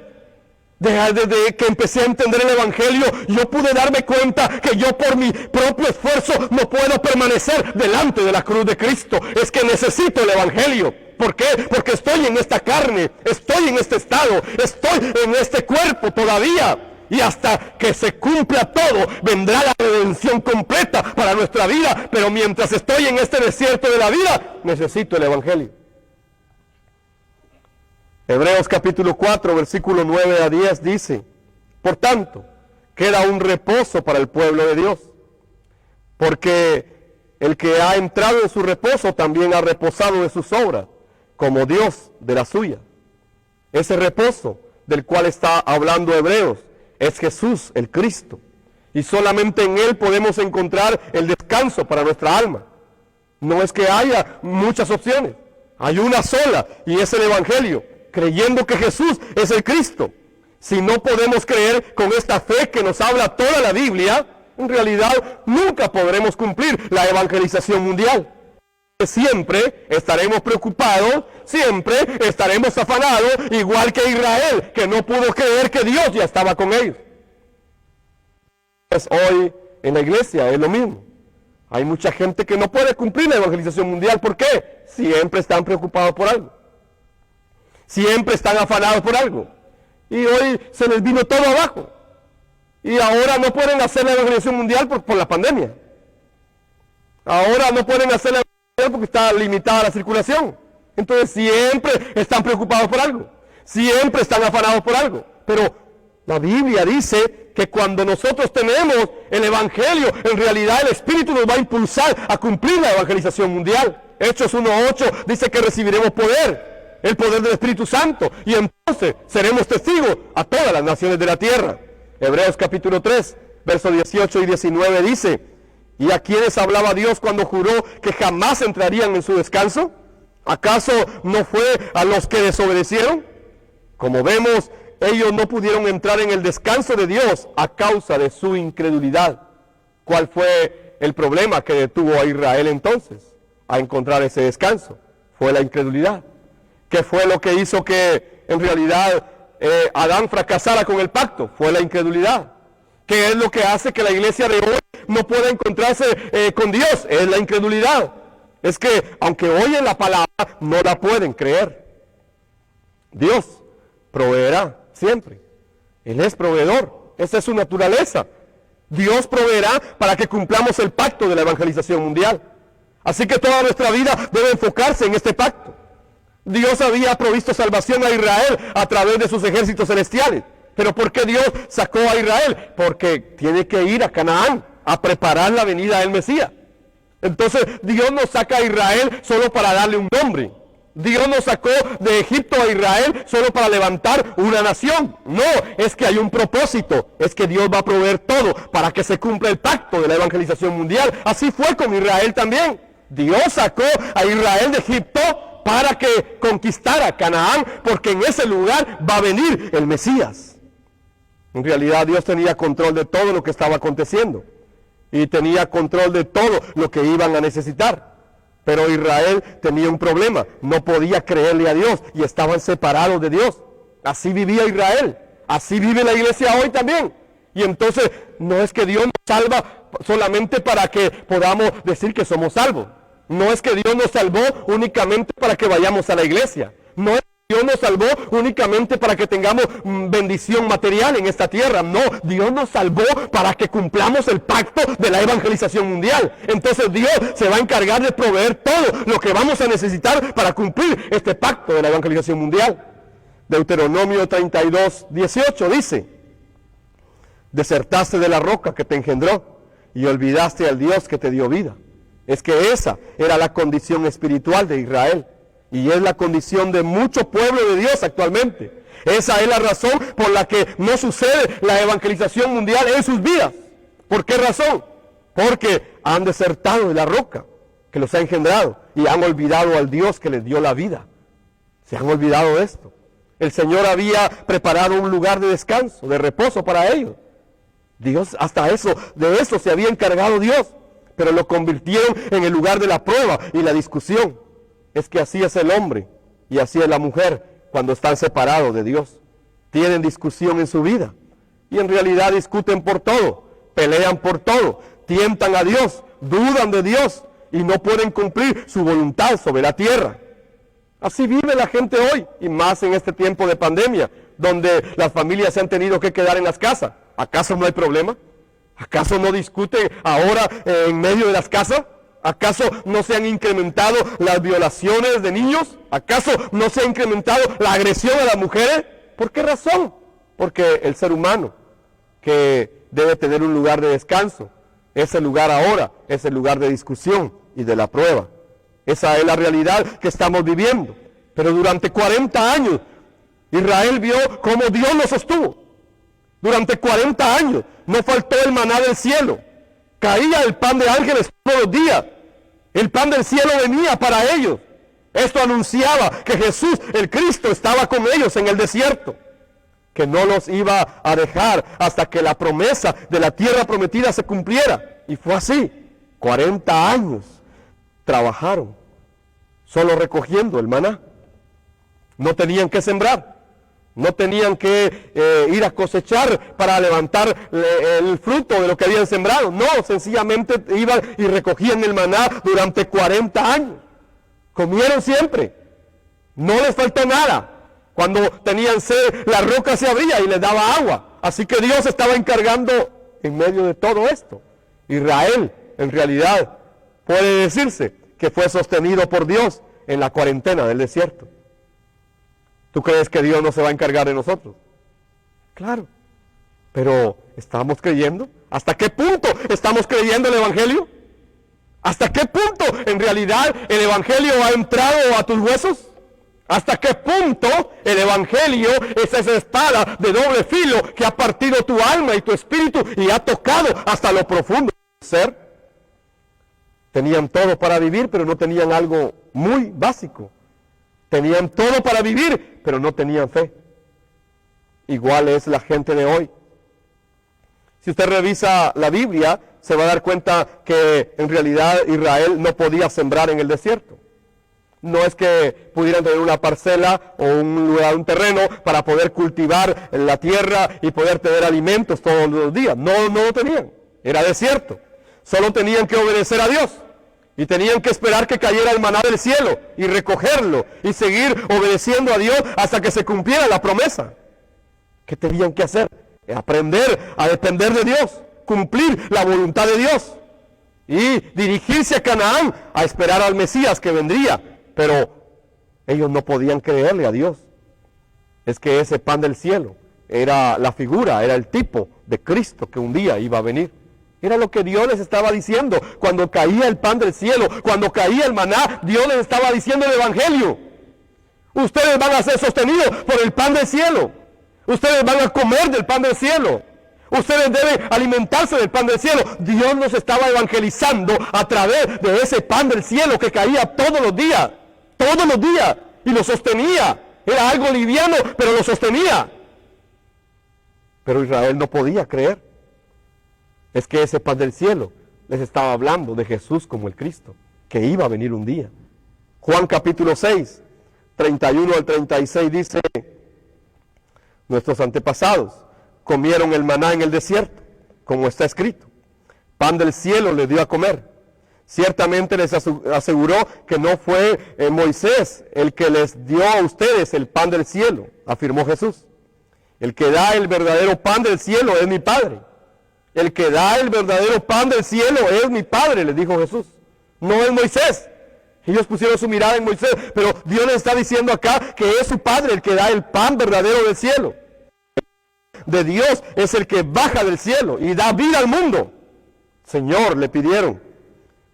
Desde que empecé a entender el Evangelio, yo pude darme cuenta que yo por mi propio esfuerzo no puedo permanecer delante de la cruz de Cristo. Es que necesito el Evangelio. ¿Por qué? Porque estoy en esta carne, estoy en este estado, estoy en este cuerpo todavía. Y hasta que se cumpla todo, vendrá la redención completa para nuestra vida. Pero mientras estoy en este desierto de la vida, necesito el Evangelio. Hebreos capítulo 4, versículo 9 a 10 dice, por tanto, queda un reposo para el pueblo de Dios, porque el que ha entrado en su reposo también ha reposado de sus obras, como Dios de la suya. Ese reposo del cual está hablando Hebreos es Jesús, el Cristo, y solamente en Él podemos encontrar el descanso para nuestra alma. No es que haya muchas opciones, hay una sola, y es el Evangelio. Creyendo que Jesús es el Cristo. Si no podemos creer con esta fe que nos habla toda la Biblia, en realidad nunca podremos cumplir la evangelización mundial. Siempre estaremos preocupados, siempre estaremos afanados, igual que Israel, que no pudo creer que Dios ya estaba con ellos. Pues hoy en la iglesia es lo mismo. Hay mucha gente que no puede cumplir la evangelización mundial. ¿Por qué? Siempre están preocupados por algo. Siempre están afanados por algo. Y hoy se les vino todo abajo. Y ahora no pueden hacer la evangelización mundial por la pandemia. Ahora no pueden hacer la evangelización mundial porque está limitada la circulación. Entonces siempre están preocupados por algo. Siempre están afanados por algo. Pero la Biblia dice que cuando nosotros tenemos el Evangelio, en realidad el Espíritu nos va a impulsar a cumplir la evangelización mundial. Hechos 1:8 dice que recibiremos poder, el poder del Espíritu Santo, y entonces seremos testigos a todas las naciones de la tierra. Hebreos capítulo 3, versos 18 y 19 dice: ¿y a quiénes hablaba Dios cuando juró que jamás entrarían en su descanso? ¿Acaso no fue a los que desobedecieron? Como vemos, ellos no pudieron entrar en el descanso de Dios a causa de su incredulidad. ¿Cuál fue el problema que detuvo a Israel entonces a encontrar ese descanso? Fue la incredulidad. ¿Qué fue lo que hizo que en realidad Adán fracasara con el pacto? Fue la incredulidad. ¿Qué es lo que hace que la iglesia de hoy no pueda encontrarse con Dios? Es la incredulidad. Es que aunque oyen la palabra, no la pueden creer. Dios proveerá siempre. Él es proveedor. Esa es su naturaleza. Dios proveerá para que cumplamos el pacto de la evangelización mundial. Así que toda nuestra vida debe enfocarse en este pacto. Dios había provisto salvación a Israel a través de sus ejércitos celestiales. ¿Pero por qué Dios sacó a Israel? Porque tiene que ir a Canaán a preparar la venida del Mesías. Entonces Dios no saca a Israel solo para darle un nombre. Dios no sacó de Egipto a Israel solo para levantar una nación. No, es que hay un propósito. Es que Dios va a proveer todo para que se cumpla el pacto de la evangelización mundial. Así fue con Israel también. Dios sacó a Israel de Egipto para que conquistara Canaán, porque en ese lugar va a venir el Mesías. En realidad Dios tenía control de todo lo que estaba aconteciendo y tenía control de todo lo que iban a necesitar. Pero Israel tenía un problema, no podía creerle a Dios y estaban separados de Dios. Así vivía Israel, así vive la iglesia hoy también. Y entonces no es que Dios nos salva solamente para que podamos decir que somos salvos. No es que Dios nos salvó únicamente para que vayamos a la iglesia. No es que Dios nos salvó únicamente para que tengamos bendición material en esta tierra. No, Dios nos salvó para que cumplamos el pacto de la evangelización mundial. Entonces Dios se va a encargar de proveer todo lo que vamos a necesitar para cumplir este pacto de la evangelización mundial. Deuteronomio 32:18 dice: desertaste de la roca que te engendró y olvidaste al Dios que te dio vida. Es que esa era la condición espiritual de Israel. Y es la condición de mucho pueblo de Dios actualmente. Esa es la razón por la que no sucede la evangelización mundial en sus vidas. ¿Por qué razón? Porque han desertado de la roca que los ha engendrado y han olvidado al Dios que les dio la vida. Se han olvidado de esto. El Señor había preparado un lugar de descanso, de reposo para ellos. Dios, hasta eso, de eso se había encargado Dios. Pero lo convirtieron en el lugar de la prueba y la discusión. Es que así es el hombre y así es la mujer cuando están separados de Dios. Tienen discusión en su vida y en realidad discuten por todo, pelean por todo, tientan a Dios, dudan de Dios y no pueden cumplir su voluntad sobre la tierra. Así vive la gente hoy y más en este tiempo de pandemia, donde las familias se han tenido que quedar en las casas. ¿Acaso no hay problema? ¿Acaso no discuten ahora en medio de las casas? ¿Acaso no se han incrementado las violaciones de niños? ¿Acaso no se ha incrementado la agresión a las mujeres? ¿Por qué razón? Porque el ser humano, que debe tener un lugar de descanso, ese lugar ahora es el lugar de discusión y de la prueba. Esa es la realidad que estamos viviendo. Pero durante 40 años, Israel vio cómo Dios lo sostuvo. Durante 40 años no faltó el maná del cielo. Caía el pan de ángeles todos los días. El pan del cielo venía para ellos. Esto anunciaba que Jesús, el Cristo, estaba con ellos en el desierto. Que no los iba a dejar hasta que la promesa de la tierra prometida se cumpliera. Y fue así. 40 años trabajaron solo recogiendo el maná. No tenían que sembrar. No tenían que ir a cosechar para levantar el fruto de lo que habían sembrado. No, sencillamente iban y recogían el maná durante 40 años. Comieron siempre. No les faltó nada. Cuando tenían sed, la roca se abría y les daba agua. Así que Dios estaba encargando en medio de todo esto. Israel, en realidad, puede decirse que fue sostenido por Dios en la cuarentena del desierto. ¿Tú crees que Dios no se va a encargar de nosotros? Claro. Pero, ¿estamos creyendo? ¿Hasta qué punto estamos creyendo el Evangelio? ¿Hasta qué punto en realidad el Evangelio ha entrado a tus huesos? ¿Hasta qué punto el Evangelio es esa espada de doble filo que ha partido tu alma y tu espíritu y ha tocado hasta lo profundo del ser? Tenían todo para vivir, pero no tenían algo muy básico. Tenían todo para vivir, pero no tenían fe. Igual es la gente de hoy. Si usted revisa la Biblia, se va a dar cuenta que en realidad Israel no podía sembrar en el desierto. No es que pudieran tener una parcela o un lugar, un terreno para poder cultivar la tierra y poder tener alimentos todos los días. No lo tenían. Era desierto. Solo tenían que obedecer a Dios. Y tenían que esperar que cayera el maná del cielo y recogerlo y seguir obedeciendo a Dios hasta que se cumpliera la promesa. ¿Qué tenían que hacer? Aprender a depender de Dios, cumplir la voluntad de Dios y dirigirse a Canaán a esperar al Mesías que vendría. Pero ellos no podían creerle a Dios. Es que ese pan del cielo era la figura, era el tipo de Cristo que un día iba a venir. Era lo que Dios les estaba diciendo cuando caía el pan del cielo, cuando caía el maná. Dios les estaba diciendo el Evangelio. Ustedes van a ser sostenidos por el pan del cielo. Ustedes van a comer del pan del cielo. Ustedes deben alimentarse del pan del cielo. Dios nos estaba evangelizando a través de ese pan del cielo que caía todos los días, y lo sostenía. Era algo liviano, pero lo sostenía. Pero Israel no podía creer. Es que ese pan del cielo les estaba hablando de Jesús como el Cristo, que iba a venir un día. Juan capítulo 6, 31 al 36 dice: nuestros antepasados comieron el maná en el desierto, como está escrito. Pan del cielo les dio a comer. Ciertamente les aseguró que no fue Moisés el que les dio a ustedes el pan del cielo, afirmó Jesús. El que da el verdadero pan del cielo es mi Padre. El que da el verdadero pan del cielo es mi Padre, les dijo Jesús. No es Moisés. Ellos pusieron su mirada en Moisés, pero Dios les está diciendo acá que es su Padre el que da el pan verdadero del cielo. De Dios es el que baja del cielo y da vida al mundo. Señor, le pidieron,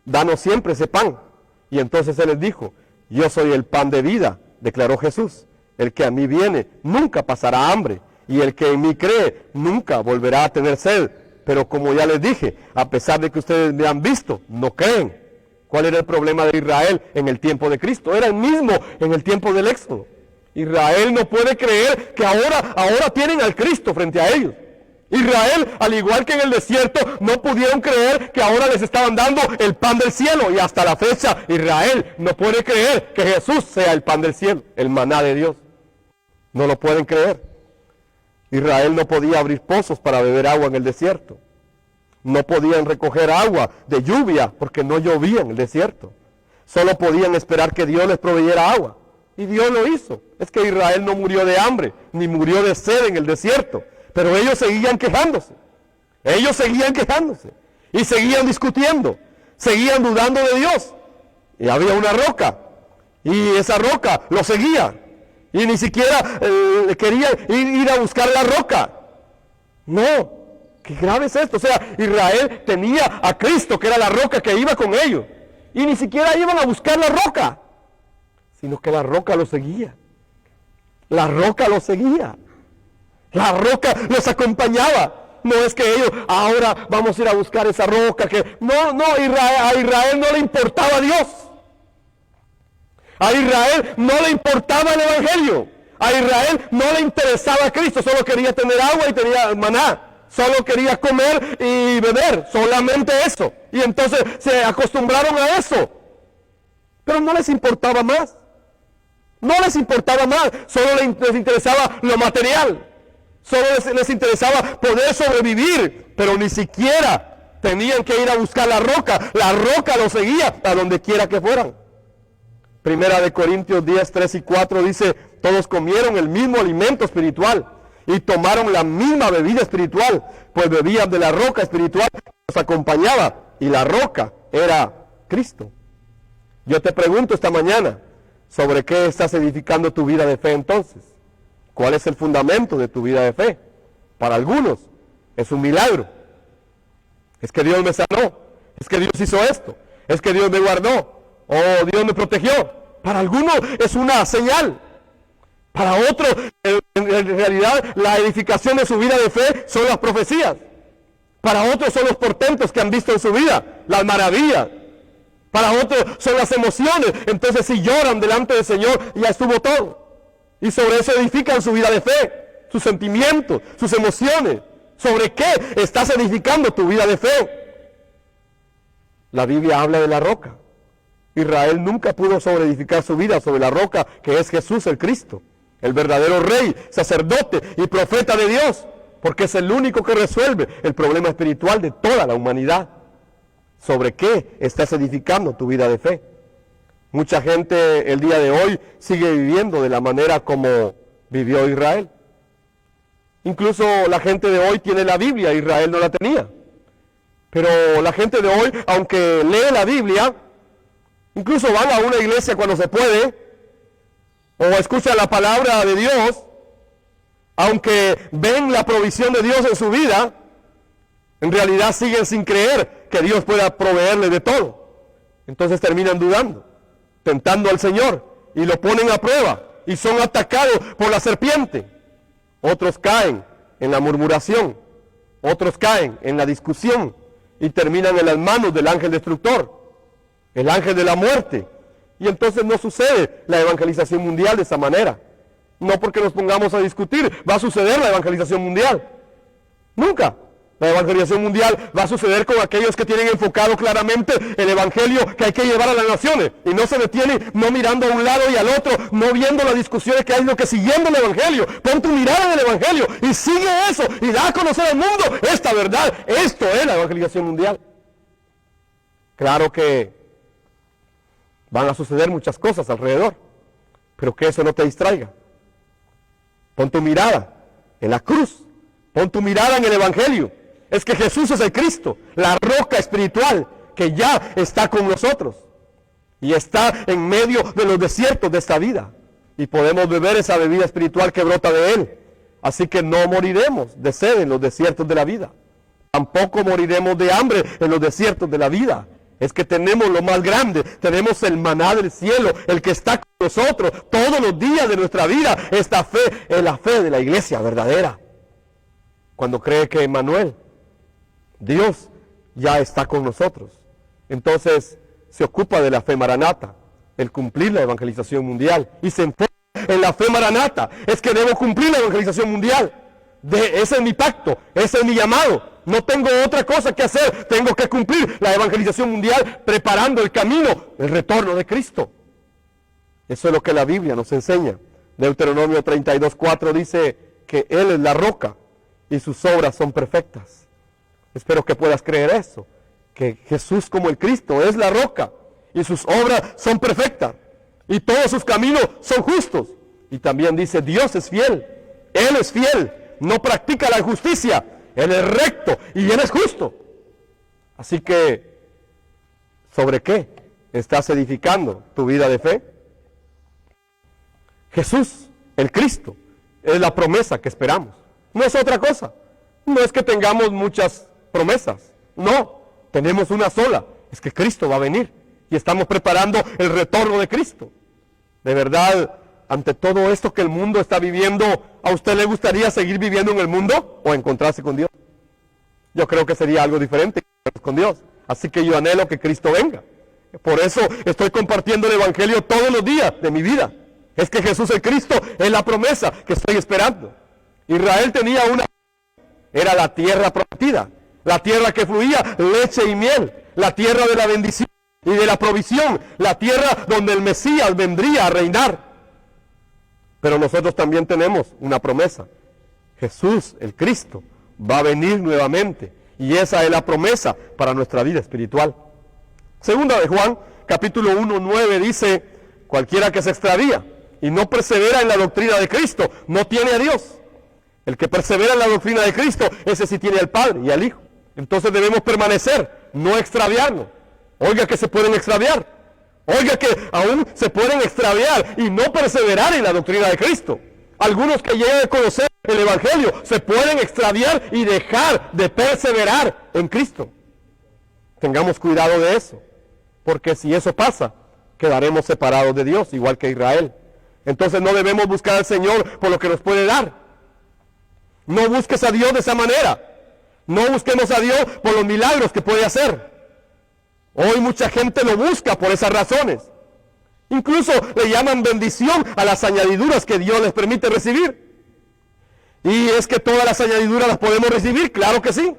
danos siempre ese pan. Y entonces Él les dijo: yo soy el pan de vida, declaró Jesús. El que a mí viene nunca pasará hambre, y el que en mí cree nunca volverá a tener sed. Pero como ya les dije, a pesar de que ustedes me han visto, no creen. ¿Cuál era el problema de Israel en el tiempo de Cristo? Era el mismo en el tiempo del Éxodo. Israel no puede creer que ahora tienen al Cristo frente a ellos. Israel, al igual que en el desierto, no pudieron creer que ahora les estaban dando el pan del cielo. Y hasta la fecha, Israel no puede creer que Jesús sea el pan del cielo, el maná de Dios. No lo pueden creer. Israel no podía abrir pozos para beber agua en el desierto. No podían recoger agua de lluvia porque no llovía en el desierto. Solo podían esperar que Dios les proveyera agua. Y Dios lo hizo. Es que Israel no murió de hambre, ni murió de sed en el desierto. Pero ellos seguían quejándose. Ellos seguían quejándose. Y seguían discutiendo. Seguían dudando de Dios. Y había una roca. Y esa roca lo seguía. Y ni siquiera quería ir a buscar la roca. No. Qué grave es esto. O sea, Israel tenía a Cristo, que era la roca que iba con ellos. Y ni siquiera iban a buscar la roca, sino que la roca los seguía. La roca los seguía. La roca los acompañaba. No es que ellos, ahora vamos a ir a buscar esa roca. No, a Israel no le importaba Dios. A Israel no le importaba el Evangelio. A Israel no le interesaba Cristo. Solo quería tener agua y tenía maná. Solo quería comer y beber. Solamente eso. Y entonces se acostumbraron a eso. Pero no les importaba más. No les importaba más, solo les interesaba lo material. Solo les interesaba poder sobrevivir, pero ni siquiera tenían que ir a buscar la roca. La roca los seguía a donde quiera que fueran. Primera de Corintios 10, 3 y 4 dice, todos comieron el mismo alimento espiritual y tomaron la misma bebida espiritual, pues bebían de la roca espiritual que los acompañaba, y la roca era Cristo. Yo te pregunto esta mañana, ¿sobre qué estás edificando tu vida de fe entonces? ¿Cuál es el fundamento de tu vida de fe? Para algunos es un milagro. Es que Dios me sanó, es que Dios hizo esto, es que Dios me guardó, o Dios me protegió. Para algunos es una señal. Para otros, en realidad, la edificación de su vida de fe son las profecías. Para otros son los portentos que han visto en su vida, las maravillas. Para otros son las emociones. Entonces, si lloran delante del Señor, ya estuvo todo. Y sobre eso edifican su vida de fe, sus sentimientos, sus emociones. ¿Sobre qué estás edificando tu vida de fe? La Biblia habla de la roca. Israel nunca pudo sobreedificar su vida sobre la roca que es Jesús el Cristo, el verdadero rey, sacerdote y profeta de Dios, porque es el único que resuelve el problema espiritual de toda la humanidad. ¿Sobre qué estás edificando tu vida de fe? Mucha gente el día de hoy sigue viviendo de la manera como vivió Israel. Incluso la gente de hoy tiene la Biblia, Israel no la tenía. Pero la gente de hoy, aunque lee la Biblia, incluso van a una iglesia cuando se puede, o escuchan la palabra de Dios, aunque ven la provisión de Dios en su vida, en realidad siguen sin creer que Dios pueda proveerle de todo. Entonces terminan dudando, tentando al Señor, y lo ponen a prueba, y son atacados por la serpiente. Otros caen en la murmuración, otros caen en la discusión, y terminan en las manos del ángel destructor, el ángel de la muerte. Y entonces no sucede la evangelización mundial de esa manera. No porque nos pongamos a discutir, va a suceder la evangelización mundial. Nunca. La evangelización mundial va a suceder con aquellos que tienen enfocado claramente el evangelio que hay que llevar a las naciones. Y no se detienen, no mirando a un lado y al otro, no viendo las discusiones que hay, sino que siguiendo el evangelio. Pon tu mirada en el evangelio y sigue eso y da a conocer al mundo esta verdad. Esto es la evangelización mundial. Claro que van a suceder muchas cosas alrededor, pero que eso no te distraiga. Pon tu mirada en la cruz, pon tu mirada en el evangelio. Es que Jesús es el Cristo, la roca espiritual que ya está con nosotros y está en medio de los desiertos de esta vida, y podemos beber esa bebida espiritual que brota de Él. Así que no moriremos de sed en los desiertos de la vida, tampoco moriremos de hambre en los desiertos de la vida. Es que tenemos lo más grande, tenemos el maná del cielo, el que está con nosotros todos los días de nuestra vida. Esta fe es la fe de la iglesia verdadera. Cuando cree que Emmanuel, Dios, ya está con nosotros, entonces se ocupa de la fe maranata, el cumplir la evangelización mundial, y se enfoca en la fe maranata. Es que debo cumplir la evangelización mundial. Ese es mi pacto, ese es mi llamado. No tengo otra cosa que hacer, tengo que cumplir la evangelización mundial, preparando el camino, el retorno de Cristo. Eso es lo que la Biblia nos enseña. Deuteronomio 32:4 dice que Él es la roca y sus obras son perfectas. Espero que puedas creer eso, que Jesús como el Cristo es la roca y sus obras son perfectas y todos sus caminos son justos. Y también dice, Dios es fiel, Él es fiel, no practica la injusticia, Él es recto y Él es justo. Así que, ¿sobre qué estás edificando tu vida de fe? Jesús, el Cristo, es la promesa que esperamos. No es otra cosa. No es que tengamos muchas promesas. No, tenemos una sola. Es que Cristo va a venir y estamos preparando el retorno de Cristo. De verdad, ante todo esto que el mundo está viviendo, ¿a usted le gustaría seguir viviendo en el mundo o encontrarse con Dios? Yo creo que sería algo diferente con Dios. Así que yo anhelo que Cristo venga. Por eso estoy compartiendo el evangelio todos los días de mi vida. Es que Jesús el Cristo es la promesa que estoy esperando. Israel tenía era la tierra prometida, la tierra que fluía leche y miel, la tierra de la bendición y de la provisión, la tierra donde el Mesías vendría a reinar. Pero nosotros también tenemos una promesa. Jesús, el Cristo, va a venir nuevamente. Y esa es la promesa para nuestra vida espiritual. Segunda de Juan, capítulo 1, 9, dice: cualquiera que se extravía y no persevera en la doctrina de Cristo, no tiene a Dios. El que persevera en la doctrina de Cristo, ese sí tiene al Padre y al Hijo. Entonces debemos permanecer, no extraviarnos. Oiga que se pueden extraviar. Oiga que aún se pueden extraviar y no perseverar en la doctrina de Cristo. Algunos que llegan a conocer el Evangelio se pueden extraviar y dejar de perseverar en Cristo. Tengamos cuidado de eso, porque si eso pasa, quedaremos separados de Dios, igual que Israel. Entonces no debemos buscar al Señor por lo que nos puede dar. No busques a Dios de esa manera. No busquemos a Dios por los milagros que puede hacer. Hoy mucha gente lo busca por esas razones. Incluso le llaman bendición a las añadiduras que Dios les permite recibir. Y es que todas las añadiduras las podemos recibir, claro que sí.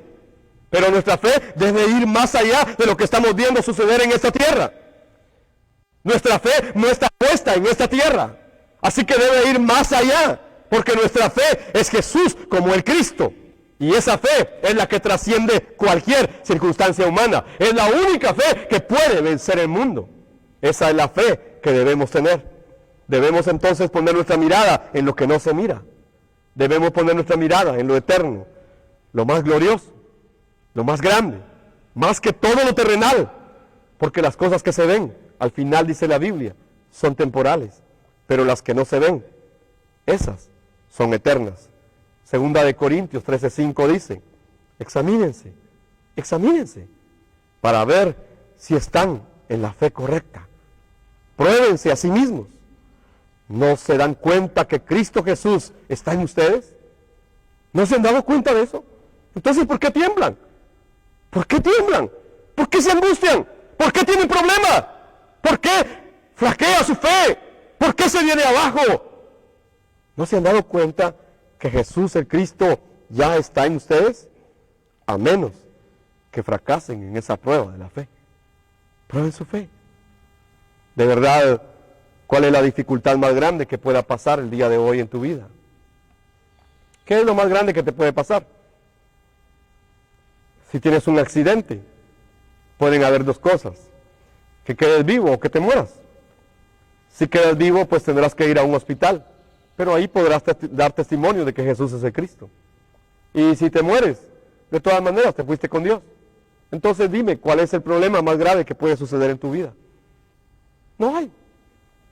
Pero nuestra fe debe ir más allá de lo que estamos viendo suceder en esta tierra. Nuestra fe no está puesta en esta tierra. Así que debe ir más allá. Porque nuestra fe es Jesús como el Cristo. Y esa fe es la que trasciende cualquier circunstancia humana. Es la única fe que puede vencer el mundo. Esa es la fe que debemos tener. Debemos entonces poner nuestra mirada en lo que no se mira. Debemos poner nuestra mirada en lo eterno, lo más glorioso, lo más grande, más que todo lo terrenal. Porque las cosas que se ven, al final dice la Biblia, son temporales. Pero las que no se ven, esas son eternas. Segunda de Corintios 13:5 dice: examínense, examínense, para ver si están en la fe correcta. Pruébense a sí mismos. ¿No se dan cuenta que Cristo Jesús está en ustedes? ¿No se han dado cuenta de eso? Entonces, ¿por qué tiemblan? ¿Por qué tiemblan? ¿Por qué se angustian? ¿Por qué tienen problemas? ¿Por qué flaquea su fe? ¿Por qué se viene abajo? ¿No se han dado cuenta que Jesús el Cristo ya está en ustedes? A menos que fracasen en esa prueba de la fe. Prueben su fe. De verdad, ¿cuál es la dificultad más grande que pueda pasar el día de hoy en tu vida? ¿Qué es lo más grande que te puede pasar? Si tienes un accidente, pueden haber dos cosas: que quedes vivo o que te mueras. Si quedas vivo, pues tendrás que ir a un hospital, pero ahí podrás dar testimonio de que Jesús es el Cristo. Y si te mueres, de todas maneras te fuiste con Dios. Entonces dime, ¿cuál es el problema más grave que puede suceder en tu vida? No hay.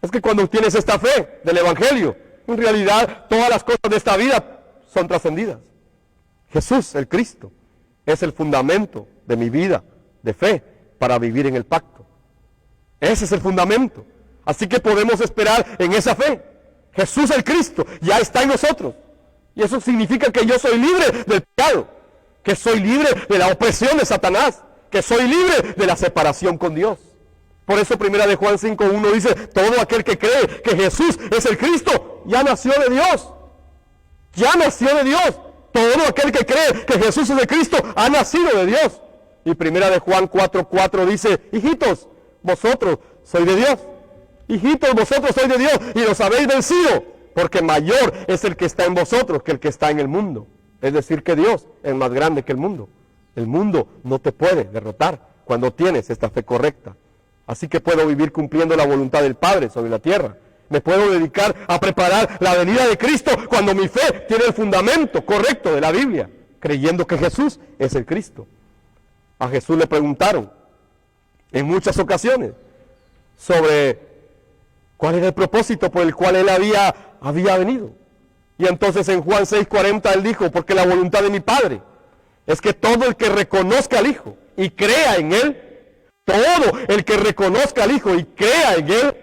Es que cuando tienes esta fe del Evangelio, en realidad todas las cosas de esta vida son trascendidas. Jesús, el Cristo, es el fundamento de mi vida de fe para vivir en el pacto. Ese es el fundamento. Así que podemos esperar en esa fe. Jesús el Cristo ya está en nosotros. Y eso significa que yo soy libre del pecado, que soy libre de la opresión de Satanás, que soy libre de la separación con Dios. Por eso primera de Juan 5:1 dice: todo aquel que cree que Jesús es el Cristo, ya nació de Dios. Ya nació de Dios. Todo aquel que cree que Jesús es el Cristo, ha nacido de Dios. Y primera de Juan 4:4 dice: hijitos, vosotros sois de Dios. Hijitos, vosotros sois de Dios y los habéis vencido, porque mayor es el que está en vosotros que el que está en el mundo. Es decir, que Dios es más grande que el mundo. El mundo no te puede derrotar cuando tienes esta fe correcta. Así que puedo vivir cumpliendo la voluntad del Padre sobre la tierra. Me puedo dedicar a preparar la venida de Cristo cuando mi fe tiene el fundamento correcto de la Biblia, creyendo que Jesús es el Cristo. A Jesús le preguntaron en muchas ocasiones sobre cuál era el propósito por el cual él había venido. Y entonces en Juan 6:40 él dijo: porque la voluntad de mi Padre es que todo el que reconozca al Hijo y crea en él, todo el que reconozca al Hijo y crea en él,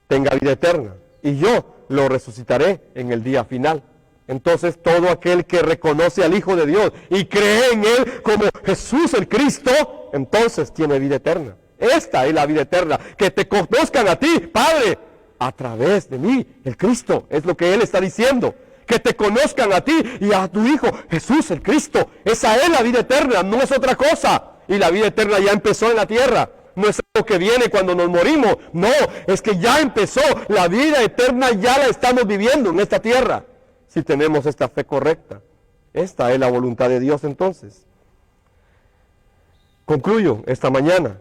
tenga vida eterna, y yo lo resucitaré en el día final. Entonces todo aquel que reconoce al Hijo de Dios y cree en él como Jesús el Cristo, entonces tiene vida eterna. Esta es la vida eterna, que te conozcan a ti, Padre, a través de mí, el Cristo. Es lo que Él está diciendo, que te conozcan a ti y a tu Hijo, Jesús el Cristo. Esa es la vida eterna, no es otra cosa. Y la vida eterna ya empezó en la tierra, no es algo que viene cuando nos morimos, no, es que ya empezó, la vida eterna ya la estamos viviendo en esta tierra, si tenemos esta fe correcta. Esta es la voluntad de Dios entonces. Concluyo esta mañana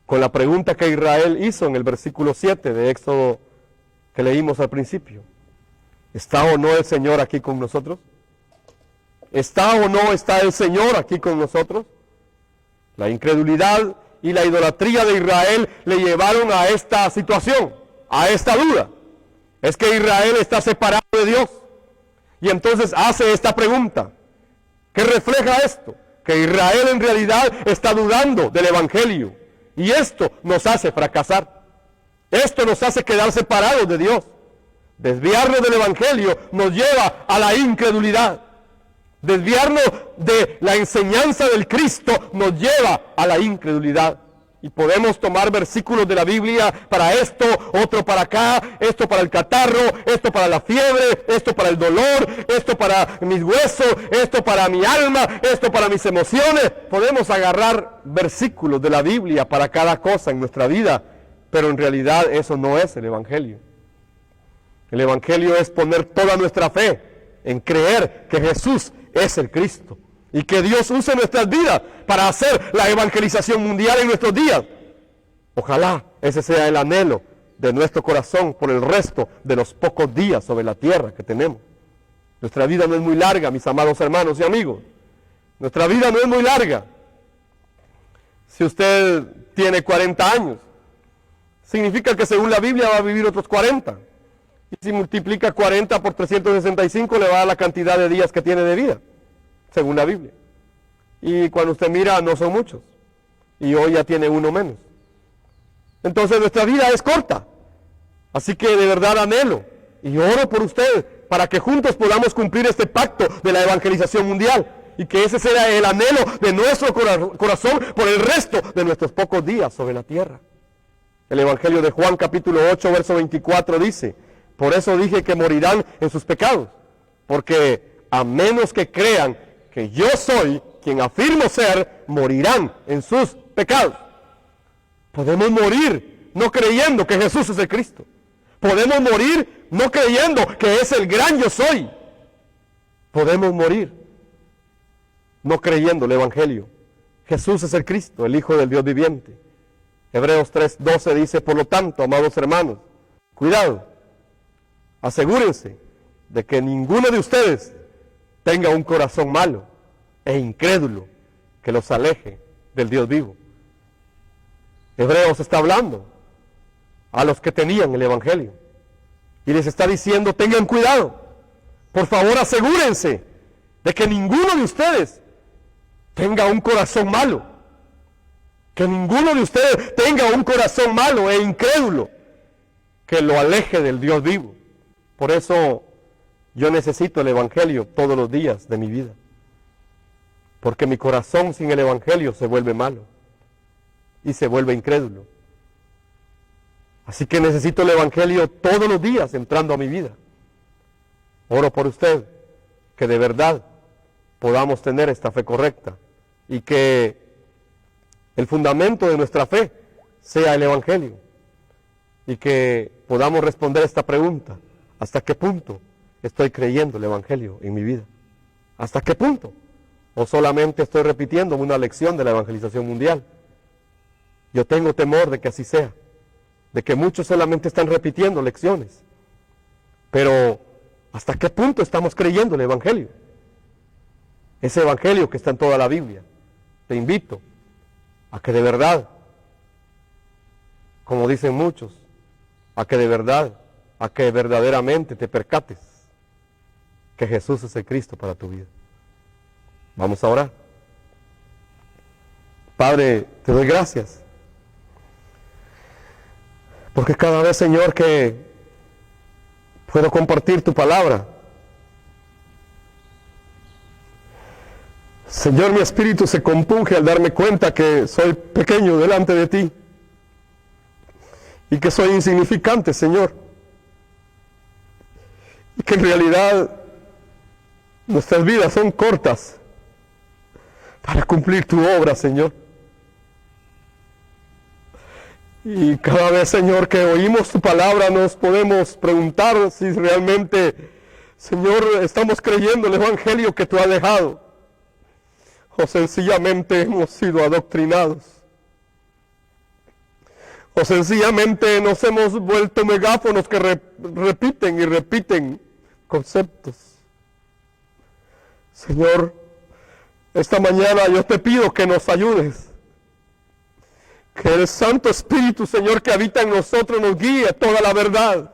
con la pregunta que Israel hizo en el versículo 7 de Éxodo que leímos al principio. ¿Está o no el Señor aquí con nosotros? ¿Está o no está el Señor aquí con nosotros? La incredulidad y la idolatría de Israel le llevaron a esta situación, a esta duda. Es que Israel está separado de Dios. Y entonces hace esta pregunta. ¿Qué refleja esto? Que Israel en realidad está dudando del Evangelio. Y esto nos hace fracasar. Esto nos hace quedar separados de Dios. Desviarnos del Evangelio nos lleva a la incredulidad. Desviarnos de la enseñanza del Cristo nos lleva a la incredulidad. Y podemos tomar versículos de la Biblia para esto, otro para acá, esto para el catarro, esto para la fiebre, esto para el dolor, esto para mis huesos, esto para mi alma, esto para mis emociones. Podemos agarrar versículos de la Biblia para cada cosa en nuestra vida, pero en realidad eso no es el Evangelio. El Evangelio es poner toda nuestra fe en creer que Jesús es el Cristo. Y que Dios use nuestras vidas para hacer la evangelización mundial en nuestros días. Ojalá ese sea el anhelo de nuestro corazón por el resto de los pocos días sobre la tierra que tenemos. Nuestra vida no es muy larga, mis amados hermanos y amigos. Nuestra vida no es muy larga. Si usted tiene 40 años, significa que según la Biblia va a vivir otros 40. Y si multiplica 40 por 365 le va a dar la cantidad de días que tiene de vida, según la Biblia. Y cuando usted mira, no son muchos. Y hoy ya tiene uno menos. Entonces nuestra vida es corta. Así que de verdad anhelo y oro por ustedes para que juntos podamos cumplir este pacto de la evangelización mundial. Y que ese sea el anhelo de nuestro corazón por el resto de nuestros pocos días sobre la tierra. El Evangelio de Juan capítulo 8, verso 24 dice: por eso dije que morirán en sus pecados, porque a menos que crean que yo soy quien afirmo ser, morirán en sus pecados. Podemos morir no creyendo que Jesús es el Cristo. Podemos morir no creyendo que es el gran yo soy. Podemos morir no creyendo el Evangelio. Jesús es el Cristo, el Hijo del Dios viviente. Hebreos 3:12 dice: por lo tanto, amados hermanos, cuidado, asegúrense de que ninguno de ustedes tenga un corazón malo e incrédulo que los aleje del Dios vivo. Hebreos está hablando a los que tenían el Evangelio y les está diciendo: tengan cuidado, por favor asegúrense de que ninguno de ustedes tenga un corazón malo, que ninguno de ustedes tenga un corazón malo e incrédulo que lo aleje del Dios vivo. Por eso yo necesito el Evangelio todos los días de mi vida, porque mi corazón sin el Evangelio se vuelve malo y se vuelve incrédulo. Así que necesito el Evangelio todos los días entrando a mi vida. Oro por usted, que de verdad podamos tener esta fe correcta y que el fundamento de nuestra fe sea el Evangelio y que podamos responder esta pregunta: ¿hasta qué punto estoy creyendo el Evangelio en mi vida? ¿Hasta qué punto? ¿O solamente estoy repitiendo una lección de la evangelización mundial? Yo tengo temor de que así sea, de que muchos solamente están repitiendo lecciones. Pero ¿hasta qué punto estamos creyendo el Evangelio? Ese Evangelio que está en toda la Biblia. Te invito a que de verdad, como dicen muchos, a que verdaderamente te percates que Jesús es el Cristo para tu vida. Vamos a orar. Padre, te doy gracias, porque cada vez, Señor, que puedo compartir tu palabra, Señor, mi espíritu se compunge al darme cuenta que soy pequeño delante de ti y que soy insignificante, Señor, y que en realidad nuestras vidas son cortas para cumplir tu obra, Señor. Y cada vez, Señor, que oímos tu palabra, nos podemos preguntar si realmente, Señor, estamos creyendo el evangelio que tú has dejado, o sencillamente hemos sido adoctrinados, o sencillamente nos hemos vuelto megáfonos que repiten y repiten conceptos. Señor, esta mañana yo te pido que nos ayudes, que el Santo Espíritu, Señor, que habita en nosotros nos guíe a toda la verdad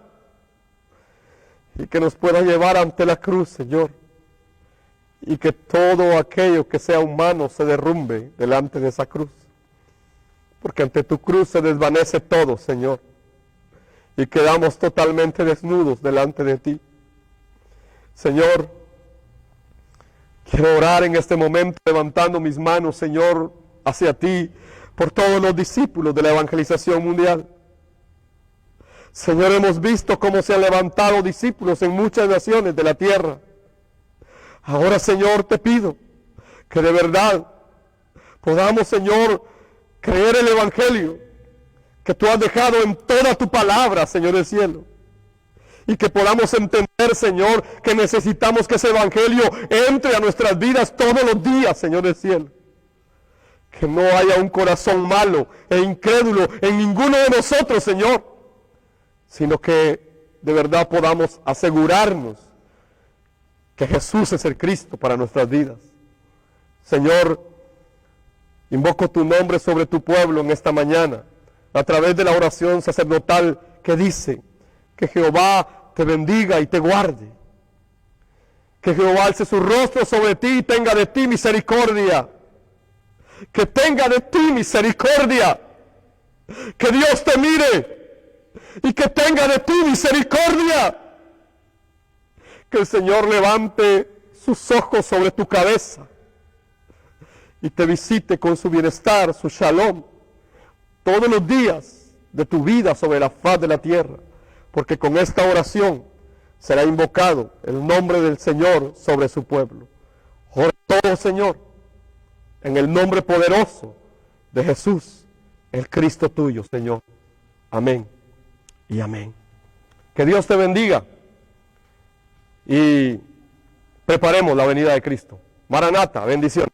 y que nos pueda llevar ante la cruz, Señor, y que todo aquello que sea humano se derrumbe delante de esa cruz, porque ante tu cruz se desvanece todo, Señor, y quedamos totalmente desnudos delante de ti. Señor, quiero orar en este momento levantando mis manos, Señor, hacia ti, por todos los discípulos de la evangelización mundial. Señor, hemos visto cómo se han levantado discípulos en muchas naciones de la tierra. Ahora, Señor, te pido que de verdad podamos, Señor, creer el evangelio que tú has dejado en toda tu palabra, Señor del cielo. Y que podamos entender, Señor, que necesitamos que ese evangelio entre a nuestras vidas todos los días, Señor del cielo. Que no haya un corazón malo e incrédulo en ninguno de nosotros, Señor, sino que de verdad podamos asegurarnos que Jesús es el Cristo para nuestras vidas. Señor, invoco tu nombre sobre tu pueblo en esta mañana, a través de la oración sacerdotal que dice que Jehová te bendiga y te guarde, que Jehová alce su rostro sobre ti y tenga de ti misericordia, que tenga de ti misericordia, que Dios te mire y que tenga de ti misericordia, que el Señor levante sus ojos sobre tu cabeza y te visite con su bienestar, su shalom, todos los días de tu vida sobre la faz de la tierra, porque con esta oración será invocado el nombre del Señor sobre su pueblo. Ora todo, Señor, en el nombre poderoso de Jesús, el Cristo tuyo, Señor. Amén y amén. Que Dios te bendiga y preparemos la venida de Cristo. Maranata, bendiciones.